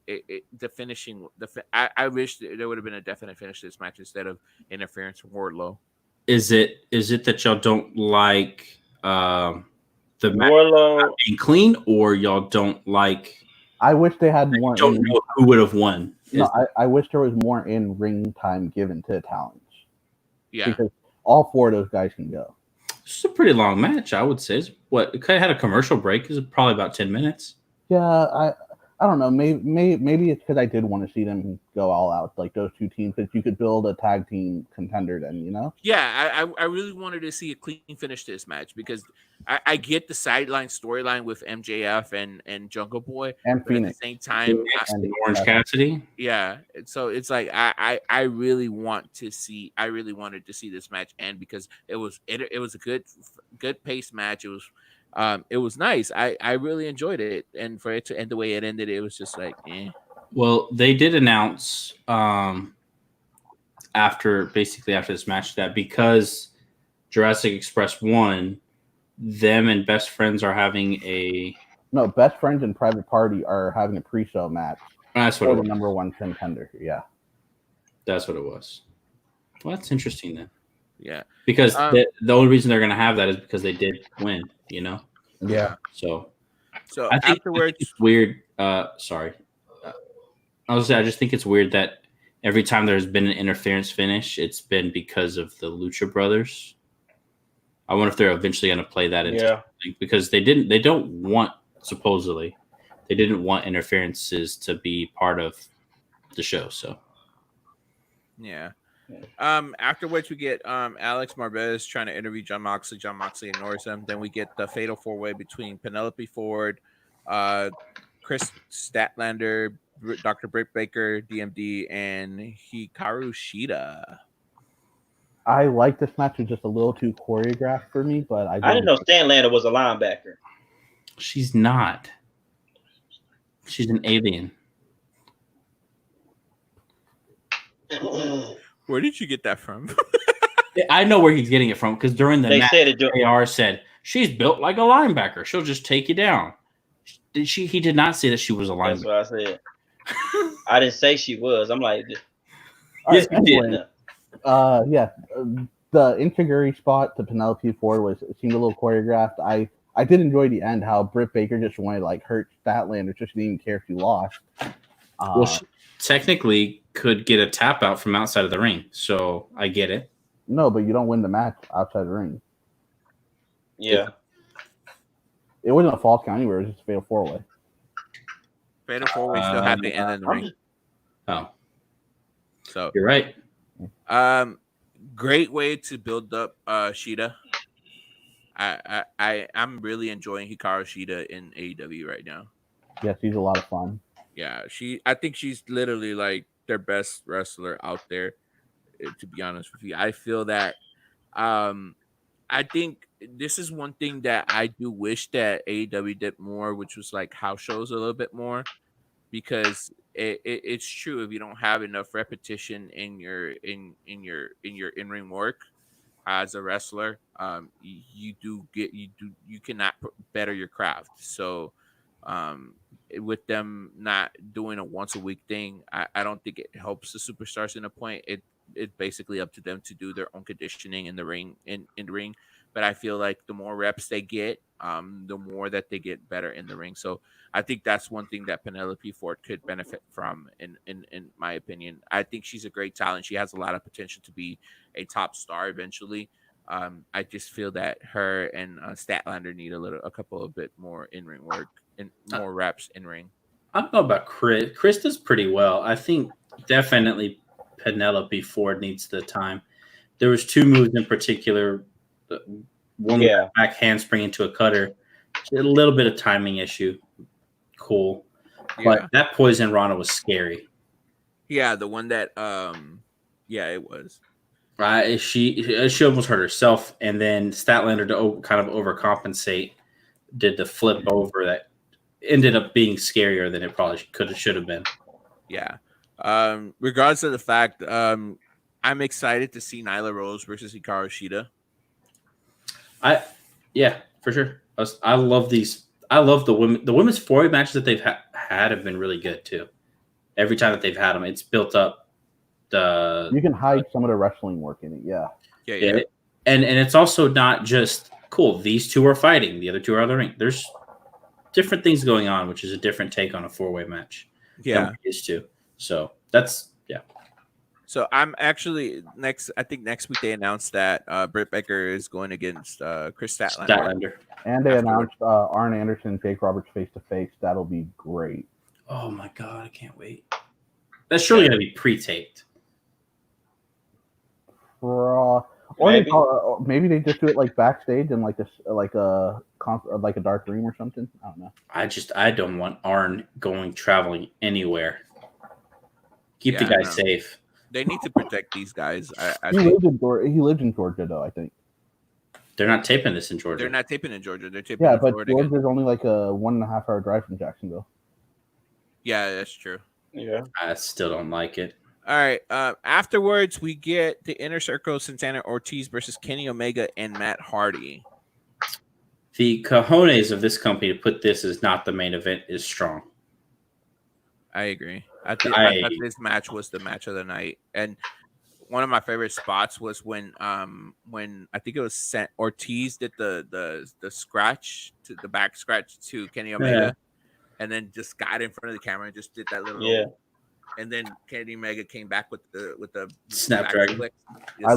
A: the finishing. I wish there would have been a definite finish to this match instead of interference from Wardlow.
D: Is it that y'all don't like the
B: Wardlow
D: match being clean, or y'all don't like?
E: I wish they had more.
D: Don't know who would have won.
E: No, I wish there was more in ring time given to the talents.
A: Yeah,
E: because all four of those guys can go.
D: It's a pretty long match, I would say. It could have had a commercial break. It's probably about 10 minutes.
E: Yeah, I don't know. Maybe it's because I did want to see them go all out, like those two teams, that you could build a tag team contender. Then
A: Yeah, I really wanted to see a clean finish to this match because I get the sideline storyline with MJF and Jungle Boy,
E: and
A: but
E: Phoenix.
A: at the same time,
D: and Orange Cassidy.
A: Yeah, so it's like I really wanted to see this match end because it was a good paced match. It was nice. I really enjoyed it, and for it to end the way it ended, it was just like, eh.
D: Well, they did announce after this match that because Jurassic Express won, them and Best Friends are having
E: Best Friends and Private Party are having a pre-show match.
D: That's what it was.
E: The number one contender. Yeah,
D: that's what it was. Well, that's interesting then.
A: Yeah,
D: because the only reason they're going to have that is because they did win,
E: Yeah.
D: So
A: I think afterwards,
D: it's weird. Sorry, I just think it's weird that every time there's been an interference finish, it's been because of the Lucha Brothers. I wonder if they're eventually going to play that into something because they didn't want interferences to be part of the show. So
A: yeah. Afterwards, we get Alex Marvez trying to interview Jon Moxley. Jon Moxley ignores him. Then we get the fatal four-way between Penelope Ford, Chris Statlander, Dr. Britt Baker, DMD, and Hikaru Shida.
E: I like this match. It's just a little too choreographed for me, but I
B: didn't know Statlander was a linebacker.
D: She's not. She's an alien.
A: Where did you get that from?
D: I know where he's getting it from because during the match, AR said she's built like a linebacker. She'll just take you down. He did not say that she was a linebacker.
B: That's what I said. I didn't say she was. I'm like,
D: yes, you did.
E: Yeah, the Inchiguri spot to Penelope Ford seemed a little choreographed. I did enjoy the end, how Britt Baker just wanted to hurt Statlander, just didn't even care if she lost.
D: Well, she technically could get a tap out from outside of the ring, so I get it.
E: No, but you don't win the match outside the ring.
B: Yeah.
E: It wasn't a false count anywhere. It was just a fatal four-way.
A: Fatal four-way still have to end in the ring.
D: Oh.
A: So
D: you're right.
A: Great way to build up Shida. I'm really enjoying Hikaru Shida in AEW right now.
E: Yeah, she's a lot of fun.
A: Yeah, I think she's literally like their best wrestler out there. To be honest with you, I feel that. I think this is one thing that I do wish that AEW did more, which was like house shows a little bit more, because it's true if you don't have enough repetition in your in-ring work as a wrestler, you cannot better your craft. So with them not doing a once a week thing, I don't think it helps the superstars in a point. It's basically up to them to do their own conditioning in the ring in the ring. But I feel like the more reps they get, the more that they get better in the ring. So I think that's one thing that Penelope Ford could benefit from, in my opinion. I think she's a great talent. She has a lot of potential to be a top star eventually. I just feel that her and Statlander need a couple of bit more in ring work and more reps in ring.
D: I don't know about Chris. Chris does pretty well. I think definitely Penelope Ford needs the time. There was 2 moves in particular. One back handspring into a cutter. A little bit of timing issue. Cool. But that Poison Rana was scary.
A: Yeah, the one that it was.
D: She almost hurt herself, and then Statlander to kind of overcompensate did the flip over that ended up being scarier than it probably should have been.
A: Yeah. Regardless of the fact, I'm excited to see Nyla Rose versus Hikaru Shida.
D: Yeah, for sure. I love these. I love the women. The women's 4-way matches that they've had have been really good too. Every time that they've had them, it's built up. You
E: can hide some of the wrestling work in it. Yeah.
D: And it's also not just cool. These 2 are fighting. The other 2 are out of the ring. There's different things going on, which is a different take on a 4-way match.
A: Yeah,
D: used to. So that's
A: So I'm actually next. I think next week they announced that Britt Baker is going against Chris Statlander.
E: And they announced Arn Anderson, Jake Roberts face to face. That'll be great.
D: Oh my god, I can't wait. That's surely gonna be pre-taped.
E: Or maybe they just do it like backstage in like a dark room or something. I don't know.
D: I don't want Arn traveling anywhere. Keep the guy safe.
A: They need to protect these guys.
E: He lives in Georgia though, I think.
D: They're not taping this in Georgia.
A: They're not taping in Georgia. They're taping in Florida.
E: Yeah, but Georgia's only like a 1.5 hour drive from Jacksonville.
A: Yeah, that's true.
B: Yeah.
D: I still don't like it.
A: All right. Afterwards, we get the Inner Circle, Santana Ortiz versus Kenny Omega and Matt Hardy.
D: The cojones of this company to put this as not the main event is strong.
A: I agree. I thought this match was the match of the night, and one of my favorite spots was when I think it was Ortiz did the scratch to the back scratch to Kenny Omega, and then just got in front of the camera and just did that little and then Kenny Omega came back with the
D: Snapdragon.
E: I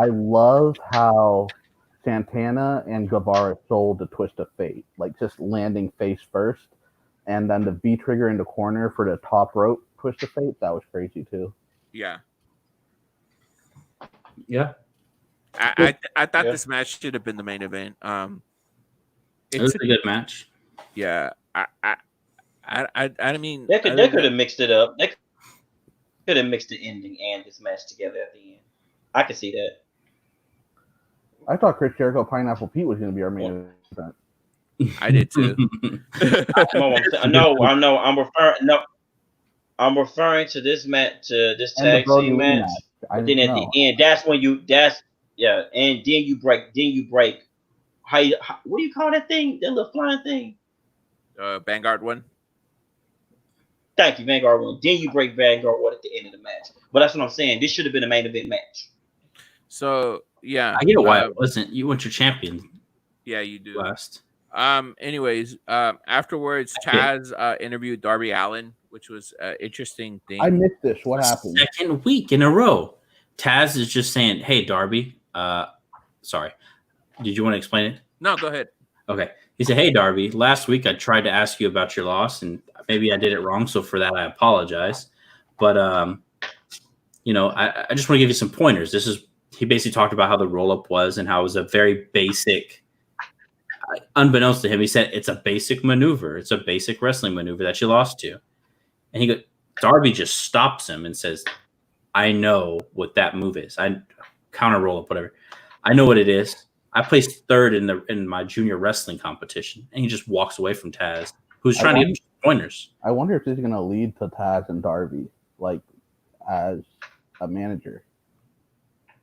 E: love how Santana and Guevara sold the twist of fate, like just landing face first, and then the V trigger in the corner for the top rope twist of fate. That was crazy too.
A: Yeah.
D: Yeah.
A: I thought this match should have been the main event.
D: It was a good match.
A: Yeah. I mean,
B: they could have mixed it up. They could have mixed the ending and this match together at the end. I could see that.
E: I thought Chris Jericho Pineapple Pete was going to be our main event.
A: I did too.
B: I'm referring to this match, to this tag team match. But then at the end, and then you break. What do you call that thing? That little flying thing?
A: Vanguard one.
B: Thank you, Vanguard one. Then you break Vanguard one at the end of the match. But that's what I'm saying. This should have been a main event match.
A: So yeah,
D: I get why it wasn't. You want your champion.
A: Yeah, you do.
D: Last.
A: Anyways, afterwards, Taz interviewed Darby Allin, which was an interesting thing.
E: I missed this. What happened?
D: Second week in a row. Taz is just saying, "Hey, Darby. Sorry. Did you want to explain it?"
A: No, go ahead.
D: Okay. He said, "Hey, Darby. Last week I tried to ask you about your loss, and maybe I did it wrong. So for that, I apologize. But I just want to give you some pointers. He basically talked about how the roll up was and how it was a very basic." Unbeknownst to him, he said it's a basic maneuver. It's a basic wrestling maneuver that you lost to. And Darby just stops him and says, "I know what that move is. I counter roll up, whatever. I know what it is. I placed third in my junior wrestling competition." And he just walks away from Taz, who's trying to get pointers.
E: I wonder if this is going to lead to Taz and Darby, like as a manager.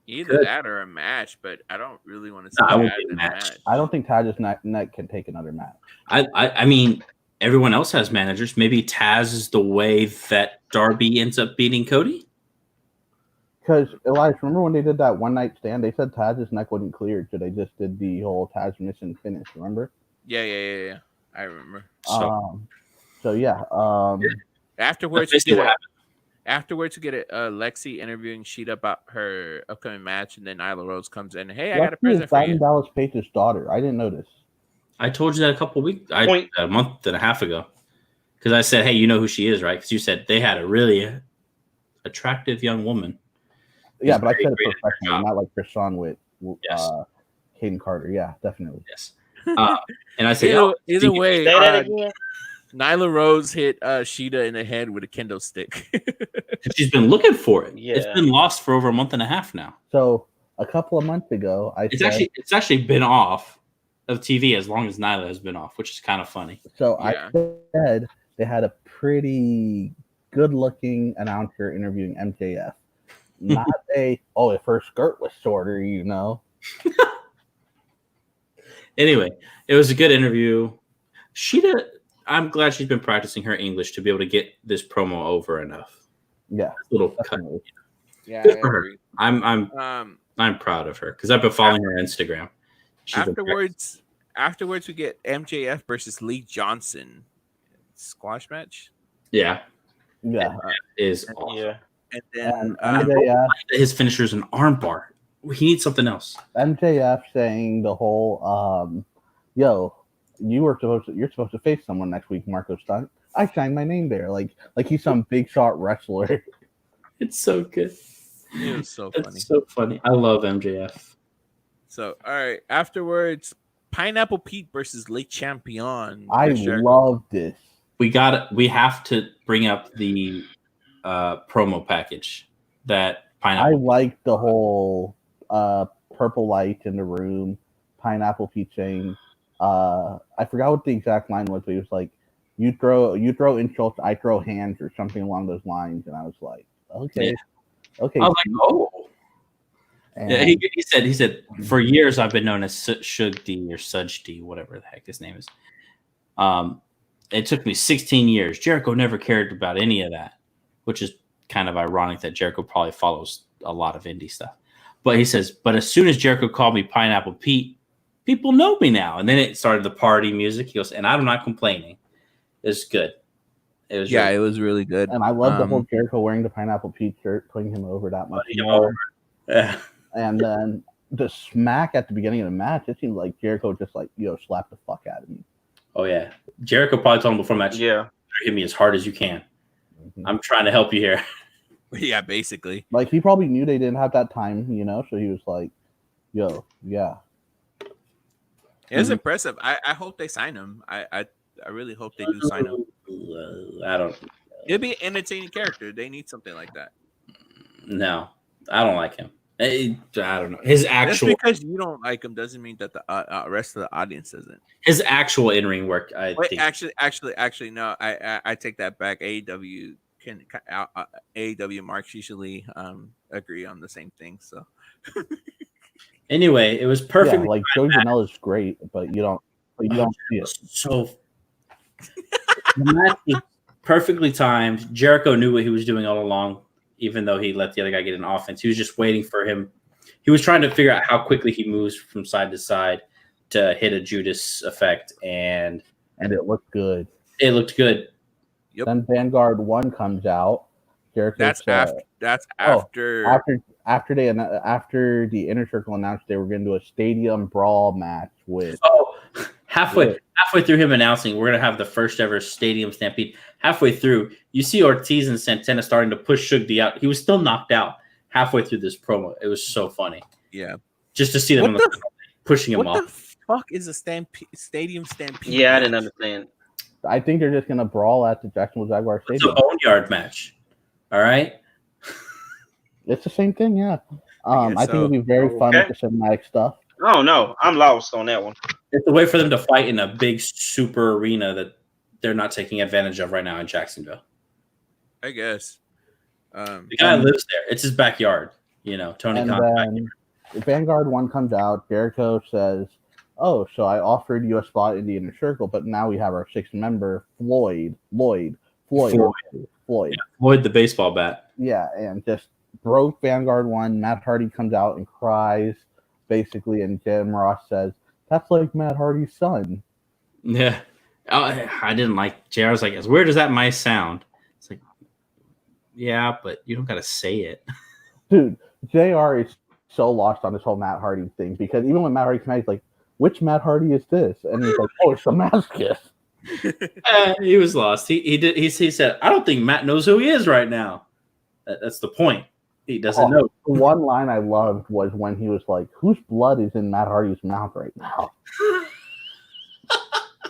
A: Either that or a match, but I don't really want to see Taz in a match.
E: I don't think Taz's neck can take another match.
D: I mean, everyone else has managers. Maybe Taz is the way that Darby ends up beating Cody.
E: Because, Elias, remember when they did that one night stand? They said Taz's neck wasn't cleared, so they just did the whole Taz mission finish. Remember?
A: Yeah. I remember.
E: So yeah.
A: Afterwards, Afterwards, we get Lexi interviewing Sheeta about her upcoming match, and then Nyla Rose comes in. Hey, I got a
E: Lexi is
A: present for you.
E: Dallas Page's daughter. I didn't notice.
D: I told you that a month and a half ago. Because I said, hey, you know who she is, right? Because you said they had a really attractive young woman.
E: Yeah, but I said it professionally, not like Krishan with Hayden Carter. Yeah, definitely.
D: Yes. And I said,
A: either way,
B: say that again.
A: Nyla Rose hit Sheeta in the head with a kendo stick.
D: She's been looking for it.
B: Yeah.
D: It's been lost for over a month and a half now.
E: So a couple of months ago,
D: it's actually been off of TV as long as Nyla has been off, which is kind of funny.
E: So I said they had a pretty good-looking announcer interviewing MJF. Not if her skirt was shorter, you know.
D: Anyway, it was a good interview. I'm glad she's been practicing her English to be able to get this promo over enough.
E: Yeah,
D: little
E: definitely.
D: cut.
A: Yeah,
D: good for her. I'm proud of her because I've been following her Instagram.
A: Afterwards, we get MJF versus Lee Johnson squash match.
E: Yeah,
D: is awesome.
B: Yeah.
A: And then
E: MJF,
D: his finisher is an armbar. He needs something else.
E: MJF saying the whole, "Yo, you're supposed to face someone next week, Marco Stunt. I signed my name there, like he's some big shot wrestler."
D: It's so good.
A: It was so funny.
D: It's so funny. I love MJF.
A: So all right, afterwards, Pineapple Pete versus Late Champion.
E: I love this.
D: We have to bring up the promo package that Pineapple.
E: I like the whole purple light in the room. Pineapple Pete saying, I forgot what the exact line was, but he was like, "You throw insults, I throw hands," or something along those lines. And I was like, okay.
D: I was like, oh. Yeah, he said, for years I've been known as Shug D or Sudge D, whatever the heck his name is. It took me 16 years. Jericho never cared about any of that, which is kind of ironic that Jericho probably follows a lot of indie stuff. But he says, but as soon as Jericho called me Pineapple Pete, people know me now. And then it started the party music. He goes, and I'm not complaining. It's good. It was
A: really good.
E: And I love the whole Jericho wearing the Pineapple Pete shirt, putting him over that much more.
D: Yeah.
E: And then the smack at the beginning of the match, it seemed like Jericho just slapped the fuck out of me.
D: Oh, yeah. Jericho probably told him before match, hit me as hard as you can. Mm-hmm. I'm trying to help you here.
A: Yeah, basically.
E: Like, he probably knew they didn't have that time, so he was like, yo, yeah.
A: It was impressive. I hope they sign him. I really hope they do sign him.
D: I don't.
A: It'd be an entertaining character. They need something like that.
D: No, I don't like him. I don't know. His actual.
A: Just because you don't like him doesn't mean that the rest of the audience doesn't.
D: His actual in-ring work, I think.
A: Actually, no. I take that back. AEW marks usually agree on the same thing. So.
D: Anyway, it was perfect.
E: Yeah, like Joey Janela is great, but you don't see it.
D: So the match was perfectly timed. Jericho knew what he was doing all along, even though he let the other guy get an offense. He was just waiting for him. He was trying to figure out how quickly he moves from side to side to hit a Judas effect, and
E: it looked good.
D: It looked good.
A: Yep.
E: Then Vanguard 1 comes out. Jericho
A: That's after
E: the Inner Circle announced they were going to do a stadium brawl match with.
D: Oh, halfway through him announcing we're going to have the first ever stadium stampede. Halfway through, you see Ortiz and Santana starting to push Shug D out. He was still knocked out halfway through this promo. It was so funny.
A: Yeah,
D: just to see them pushing him off.
A: What the fuck is a stadium stampede?
B: Yeah, I didn't understand.
E: I think they're just going to brawl at the Jacksonville Jaguar Stadium.
D: It's a boneyard match. All right.
E: It's the same thing, yeah. I think it'll be very fun with the cinematic stuff.
B: Oh no, I'm lost on that one.
D: It's a way for them to fight in a big super arena that they're not taking advantage of right now in Jacksonville.
A: I guess.
D: The guy lives there. It's his backyard. Tony Khan.
E: Vanguard 1 comes out. Jericho says, "Oh, so I offered you a spot in the Inner Circle, but now we have our 6th member, Floyd.
D: Yeah, Floyd the baseball bat.
E: Yeah, and just broke Vanguard 1. Matt Hardy comes out and cries, basically, and Jim Ross says, "That's like Matt Hardy's son."
D: Yeah. I didn't like JR. I was like, as weird as that might sound, it's like, Yeah, but you don't gotta say it.
E: Dude, JR is so lost on this whole Matt Hardy thing because even when Matt Hardy came out, he's like, which Matt Hardy is this? And he's like, oh, it's Damascus.
D: He was lost. He said, I don't think Matt knows who he is right now. That's the point. He doesn't know.
E: The one line I loved was when he was like, whose blood is in Matt Hardy's mouth right now?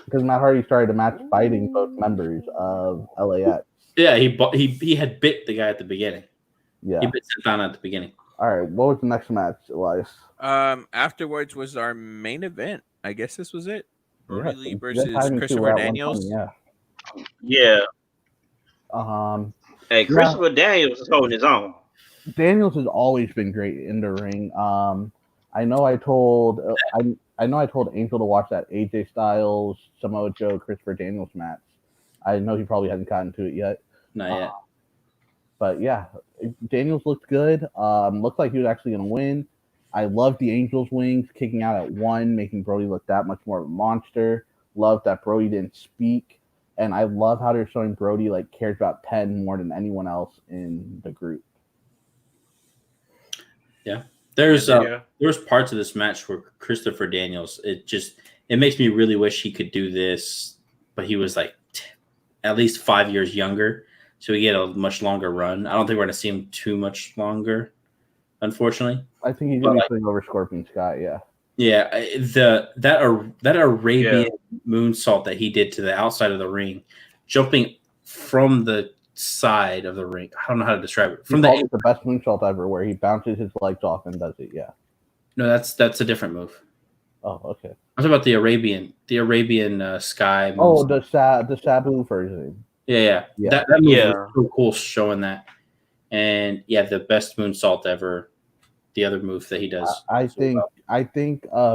E: Because Matt Hardy started to match fighting both members of LAX.
D: Yeah, he had bit the guy at the beginning.
E: Yeah.
D: He bit Santana at the beginning.
E: All right, what was the next match, Elias?
A: Afterwards was our main event. I guess this was it. Brody Lee versus
E: Christopher
A: Daniels.
B: Yeah.
E: Hey,
B: Christopher Daniels is holding his own.
E: Daniels has always been great in the ring. I know I told Angel to watch that AJ Styles, Samoa Joe, Christopher Daniels match. I know he probably hasn't gotten to it yet.
D: Not yet.
E: But yeah, Daniels looked good. Looked like he was actually going to win. I love the Angels wings kicking out at 1, making Brody look that much more of a monster. Love that Brody didn't speak. And I love how they're showing Brody like cares about 10 more than anyone else in the group.
D: Yeah. There's parts of this match where Christopher Daniels, it makes me really wish he could do this, but he was like at least 5 years younger, so he get a much longer run. I don't think we're going to see him too much longer, unfortunately.
E: I think he's going to be putting over Scorpion Sky, yeah.
D: Yeah, that Arabian moonsault that he did to the outside of the ring, jumping from the side of the ring. I don't know how to describe it.
E: The best moonsault ever, where he bounces his legs off and does it. Yeah.
D: No, that's a different move.
E: Oh, okay.
D: I'm talking about the Arabian sky.
E: Oh, the Sabu version.
D: Yeah. That move is so cool, showing that. And yeah, the best moonsault ever. The other move that he does.
E: I think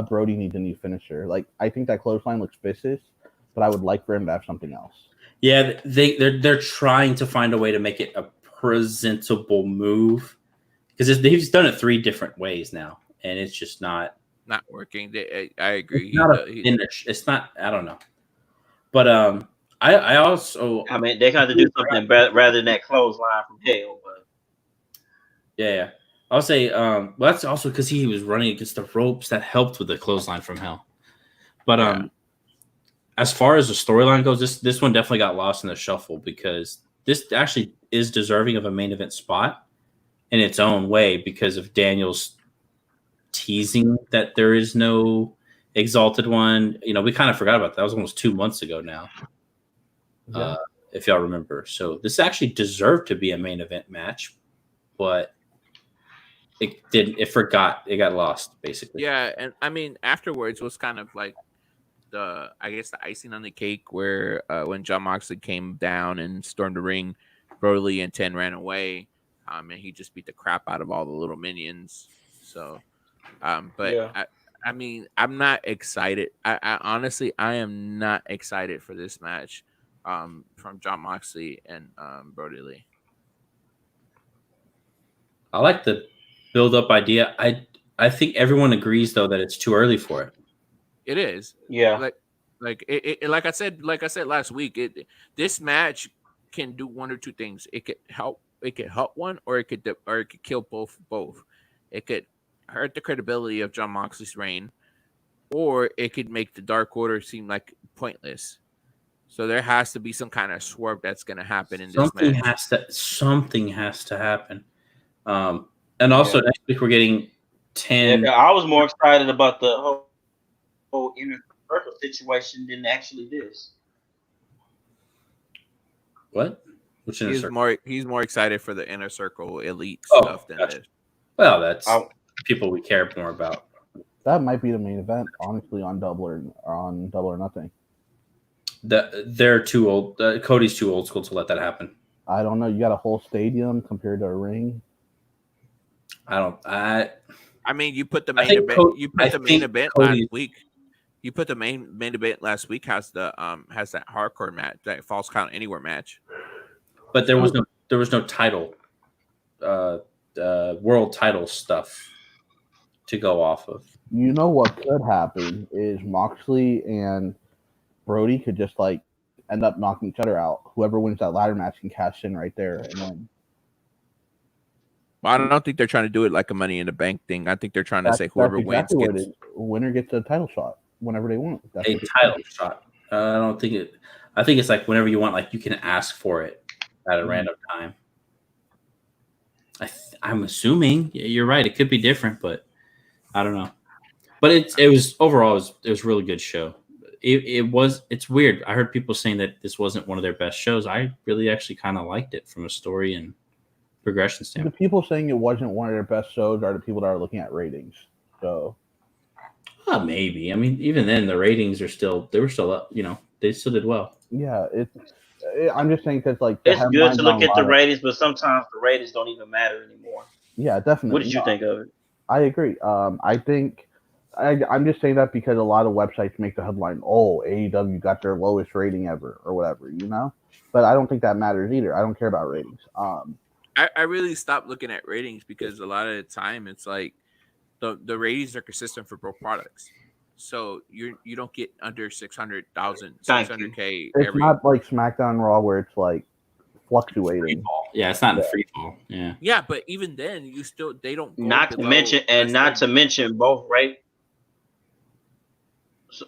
E: Brody needs a new finisher. Like, I think that clothesline looks vicious, but I would like for him to have something else.
D: Yeah, they're trying to find a way to make it a presentable move because he's done it 3 different ways now, and it's just not
A: working. I agree.
D: It's not a finish. It's not. I don't know, but I also.
B: I mean, they got to do something rather than that clothesline from hell. But
D: yeah. I'll say, well, that's also because he was running against the ropes that helped with the clothesline from hell. But as far as the storyline goes, this one definitely got lost in the shuffle because this actually is deserving of a main event spot in its own way because of Daniel's teasing that there is no exalted one. You know, we kind of forgot about that. That was almost 2 months ago now, if y'all remember. So this actually deserved to be a main event match, but it didn't. It got lost basically.
A: Yeah, and I mean afterwards was kind of like the icing on the cake where when Jon Moxley came down and stormed the ring, Brody Lee and 10 ran away, and he just beat the crap out of all the little minions. So, I mean, I'm not excited. I honestly, I am not excited for this match from Jon Moxley and Brody Lee.
D: I like the build-up idea. I think everyone agrees though that it's too early for it.
A: It is.
B: Yeah.
A: Like I said last week, this match can do one or two things. It could help one, or it could kill both. It could hurt the credibility of Jon Moxley's reign, or it could make the Dark Order seem like pointless. So there has to be some kind of swerve that's going to happen in this match.
D: Something has to happen. And also next week we're getting 10.
B: Yeah, I was more excited about the whole inner circle situation than actually this.
D: What? Which inner circle?
A: He's more excited for the inner circle elite stuff than this.
D: Well, that's people we care more about.
E: That might be the main event, honestly, on Double or Nothing.
D: They're too old. Cody's too old school to let that happen.
E: I don't know. You got a whole stadium compared to a ring.
A: I mean, you put the main event. You put the main event last week. You put the main event last week has that hardcore match, that Falls Count Anywhere match.
D: But there was no title, world title stuff to go off of.
E: You know what could happen is Moxley and Brody could just like end up knocking each other out. Whoever wins that ladder match can cash in right there and win.
A: I don't think they're trying to do it like a Money in the Bank thing. I think they're trying to say whoever wins gets
E: winner gets a title shot whenever they want.
D: That's a title shot. I don't think it. I think it's like whenever you want, like you can ask for it at a random time. I'm assuming you're right. It could be different, but I don't know. But it was overall it was a really good show. It's weird. I heard people saying that this wasn't one of their best shows. I really actually kind of liked it from a story and progression standpoint.
E: The people saying it wasn't one of their best shows are the people that are looking at ratings. So,
D: maybe. I mean, even then, the ratings were still up. They still did well.
E: Yeah, I'm just saying because like
B: it's good to look at the ratings, but sometimes the ratings don't even matter anymore.
E: Yeah, definitely.
B: What did you think of it?
E: I agree. I think I'm just saying that because a lot of websites make the headline, "Oh, AEW got their lowest rating ever" or whatever, But I don't think that matters either. I don't care about ratings.
A: I really stopped looking at ratings because a lot of the time it's like the ratings are consistent for both products. So you don't get under 600,000, 600K.
E: It's not like SmackDown and Raw where it's like fluctuating.
D: Yeah, it's not in free fall. Yeah.
A: Yeah, but even then, they don't.
B: Not to mention both, right?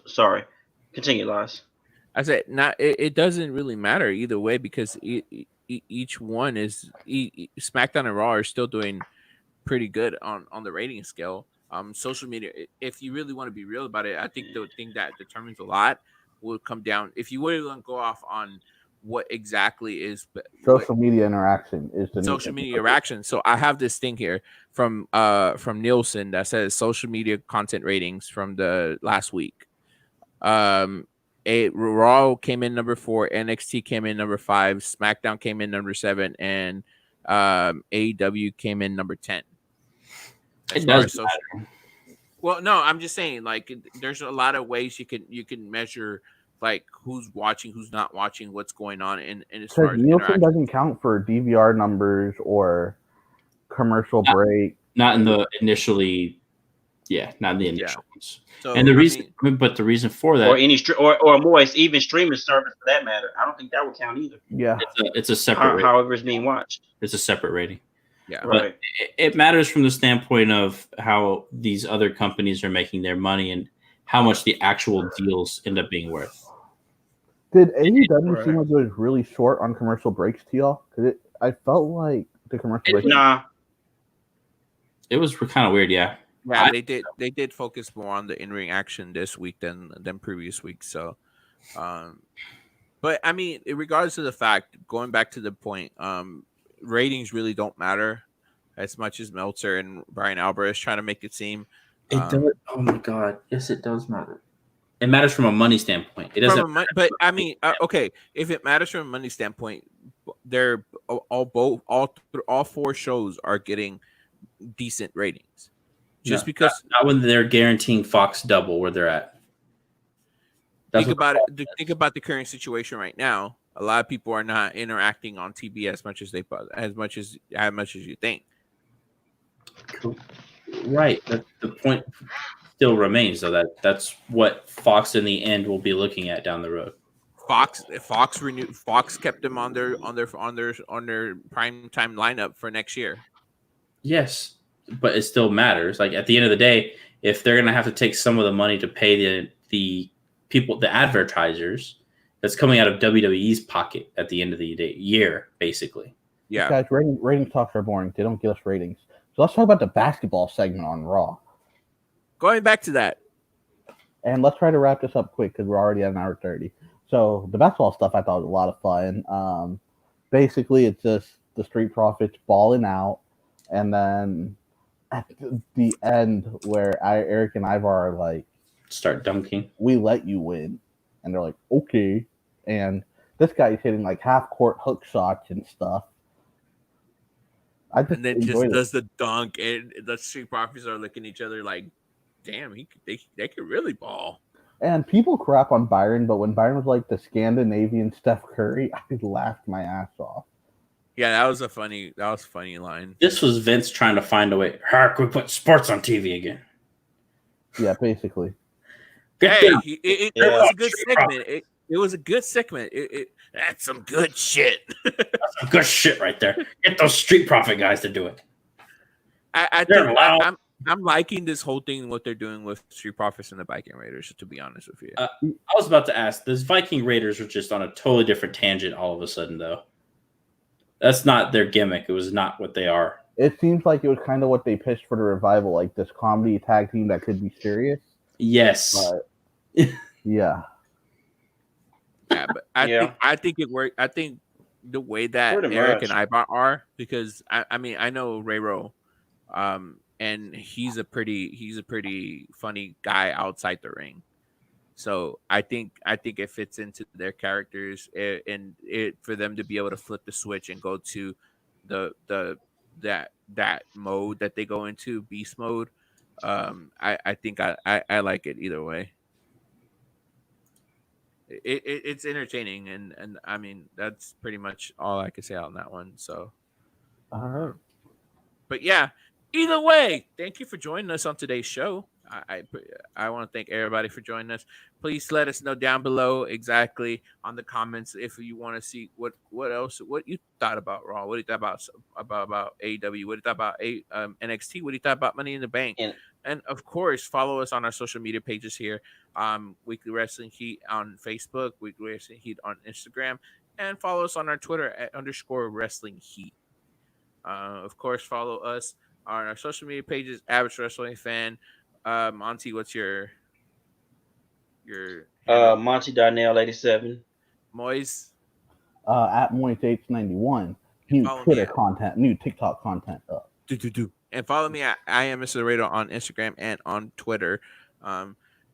B: Sorry, continue, Lars.
A: I said it doesn't really matter either way because each one is SmackDown and Raw are still doing pretty good on the rating scale. Social media, if you really want to be real about it, I think the thing that determines a lot will come down. If you really want to go off on what exactly is
E: social media interaction is the
A: social media interaction. So I have this thing here from Nielsen that says social media content ratings from the last week. Raw came in number 4, NXT came in number 5, SmackDown came in number 7, and AEW came in number 10.
D: It does matter.
A: Well, no, I'm just saying, like, there's a lot of ways you can measure, like, who's watching, who's not watching, what's going on, and as far as
E: Nielsen doesn't count for DVR numbers or commercial break.
D: Not in the initially, not in the initial ones. So, and the reason for that,
B: or any or more, it's even streaming service for that matter. I don't think that would count either.
E: Yeah,
D: it's a separate.
B: However, it's being watched.
D: It's a separate rating.
A: Yeah,
B: right.
D: But it matters from the standpoint of how these other companies are making their money and how much the actual deals end up being worth.
E: Did AEW seem like it was really short on commercial breaks to y'all? Because I felt like the commercial breaks.
B: Nah,
D: it was kind of weird. Yeah,
A: they did focus more on the in-ring action this week than previous weeks. So, but I mean, regardless of the fact, going back to the point, ratings really don't matter as much as Meltzer and Brian Alvarez trying to make it seem.
D: It does. Oh my God! Yes, it does matter. It matters from a money standpoint. It doesn't.
A: But I mean, okay, if it matters from a money standpoint, they're all 4 shows are getting decent ratings. Just because
D: not when they're guaranteeing Fox double where they're at.
A: Think about the current situation right now. A lot of people are not interacting on TV as much as you think.
B: Right.
D: The point still remains though that's what Fox in the end will be looking at down the road.
A: Fox kept them on their prime time lineup for next year.
D: Yes, but it still matters. Like at the end of the day, if they're gonna have to take some of the money to pay the people, the advertisers, that's coming out of WWE's pocket at the end of the year, basically.
E: Yeah, guys, ratings talks are boring. They don't give us ratings. So let's talk about the basketball segment on Raw.
A: Going back to that,
E: and let's try to wrap this up quick because we're already at an hour 30. So the basketball stuff I thought was a lot of fun. Basically, it's just the Street Profits balling out, and then at the end where Eric and Ivar are like,
D: start dunking.
E: We let you win, and they're like, okay. And this guy's hitting like half court hook shots and stuff.
A: And then just does the dunk, and the Street Profits are looking at each other like, damn, they could really ball.
E: And people crap on Byron, but when Byron was like the Scandinavian Steph Curry, I laughed my ass off.
A: Yeah, that was a funny line.
D: This was Vince trying to find a way. How can we put sports on TV again?
E: Yeah, basically.
A: It was a good segment. It was a good segment. That's some good shit.
D: That's some good shit right there. Get those Street Profit guys to do it.
A: I'm liking this whole thing, what they're doing with Street Profits and the Viking Raiders, to be honest with you.
D: I was about to ask, those Viking Raiders are just on a totally different tangent all of a sudden, though. That's not their gimmick. It was not what they are.
E: It seems like it was kind of what they pitched for the revival, like this comedy tag team that could be serious.
D: Yes.
E: But, yeah.
A: Yeah, but I think it worked. I think the way that Eric and Ibot are, because I mean I know Rayro, and he's a pretty funny guy outside the ring. So I think it fits into their characters, and it for them to be able to flip the switch and go to that mode that they go into, beast mode. I think I like it either way. It's entertaining, and I mean that's pretty much all I can say on that one. So,
E: all right.
A: But yeah, either way, thank you for joining us on today's show. I want to thank everybody for joining us. Please let us know down below exactly on the comments if you want to see what you thought about Raw, what you thought about AEW, what you thought about NXT, what you thought about Money in the Bank, and of course follow us on our social media pages here. Weekly Wrestling Heat on Facebook, Weekly Wrestling Heat on Instagram, and follow us on our Twitter at _Wrestling Heat. Of course, follow us on our social media pages. Average Wrestling Fan. Monty, what's your
B: Monty Darnell 87.
A: Moise?
E: At Moise891. New Twitter content, new TikTok content up.
A: And follow me at I am Mr. Laredo on Instagram and on Twitter.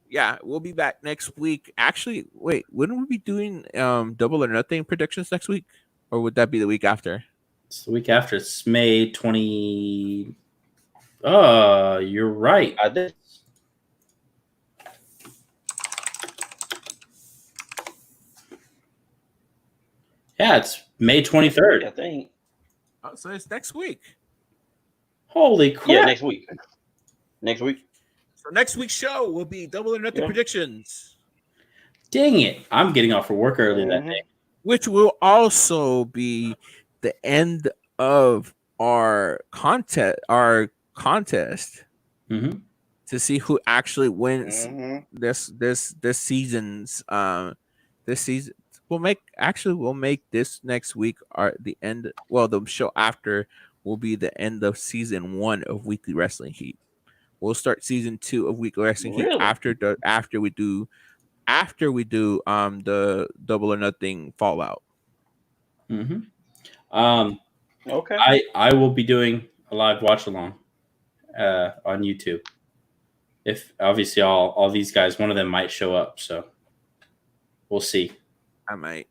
A: Yeah, we'll be back next week. Actually, wait, wouldn't we be doing Double or Nothing predictions next week? Or would that be the week after?
D: It's the week after. It's May 20. Oh, you're right. Yeah, it's May 23rd.
B: I think.
A: Oh, so it's next week.
D: Holy crap.
B: Yeah, next week.
A: So next week's show will be Double or Nothing predictions.
D: Dang it. I'm getting off for work early that day.
A: Which will also be the end of our contest to see who actually wins this season's this season. We'll make this next week the end. Well, the show after will be the end of season 1 of Weekly Wrestling Heat. We'll start season 2 of Weekly Wrestling Heat after we do the Double or Nothing Fallout.
B: Okay.
D: I will be doing a live watch along on YouTube. If obviously all these guys, one of them might show up, so we'll see.
A: I might.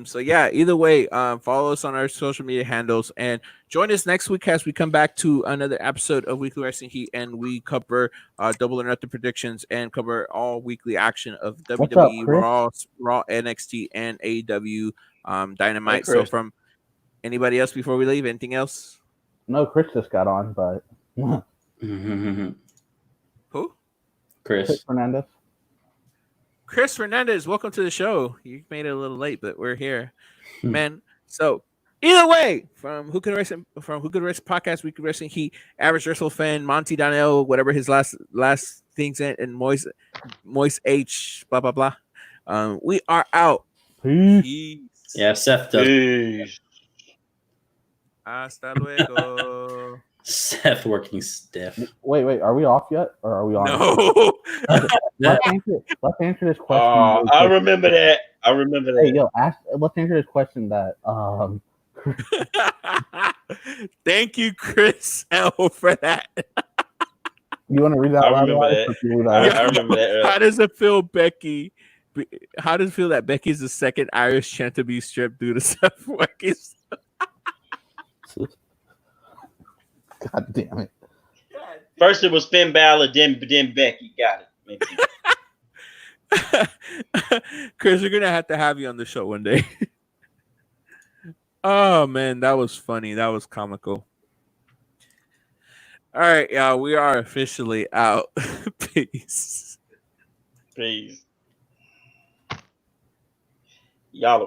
A: So yeah, either way, follow us on our social media handles and join us next week as we come back to another episode of Weekly Wrestling Heat, and we cover Double or Nothing predictions and cover all weekly action of WWE, Raw, NXT, and AEW Dynamite. So from anybody else before we leave, anything else?
E: No, Chris just got on, but
A: who?
E: Chris Fernandez.
A: Chris Fernandez, welcome to the show. You made it a little late, but we're here, man. So either way, from Who Could Wrestle Podcast, Weekly Wrestling Heat, Average Wrestle Fan, Monty Donnell, whatever his last things in, and Moise H, blah blah blah. We are out.
E: Peace.
D: Yeah, Seth does.
B: Peace.
A: Hasta luego.
D: Seth working stiff.
E: Wait, are we off yet, or are we on?
A: No.
E: Let's answer this question.
B: I remember that.
E: Hey, yo, let's answer this question that
A: Thank you, Chris L, for that.
E: You want to read that?
B: I remember that.
A: How does it feel, Becky? How does it feel that Becky's the second Irish champ to be stripped due to Seth Becky's?
E: God damn it!
B: First it was Finn Balor, then Becky. Got
A: it. Chris, we're gonna have you on the show one day. Oh man, that was funny. That was comical. All right, y'all. We are officially out. Peace.
B: Y'all are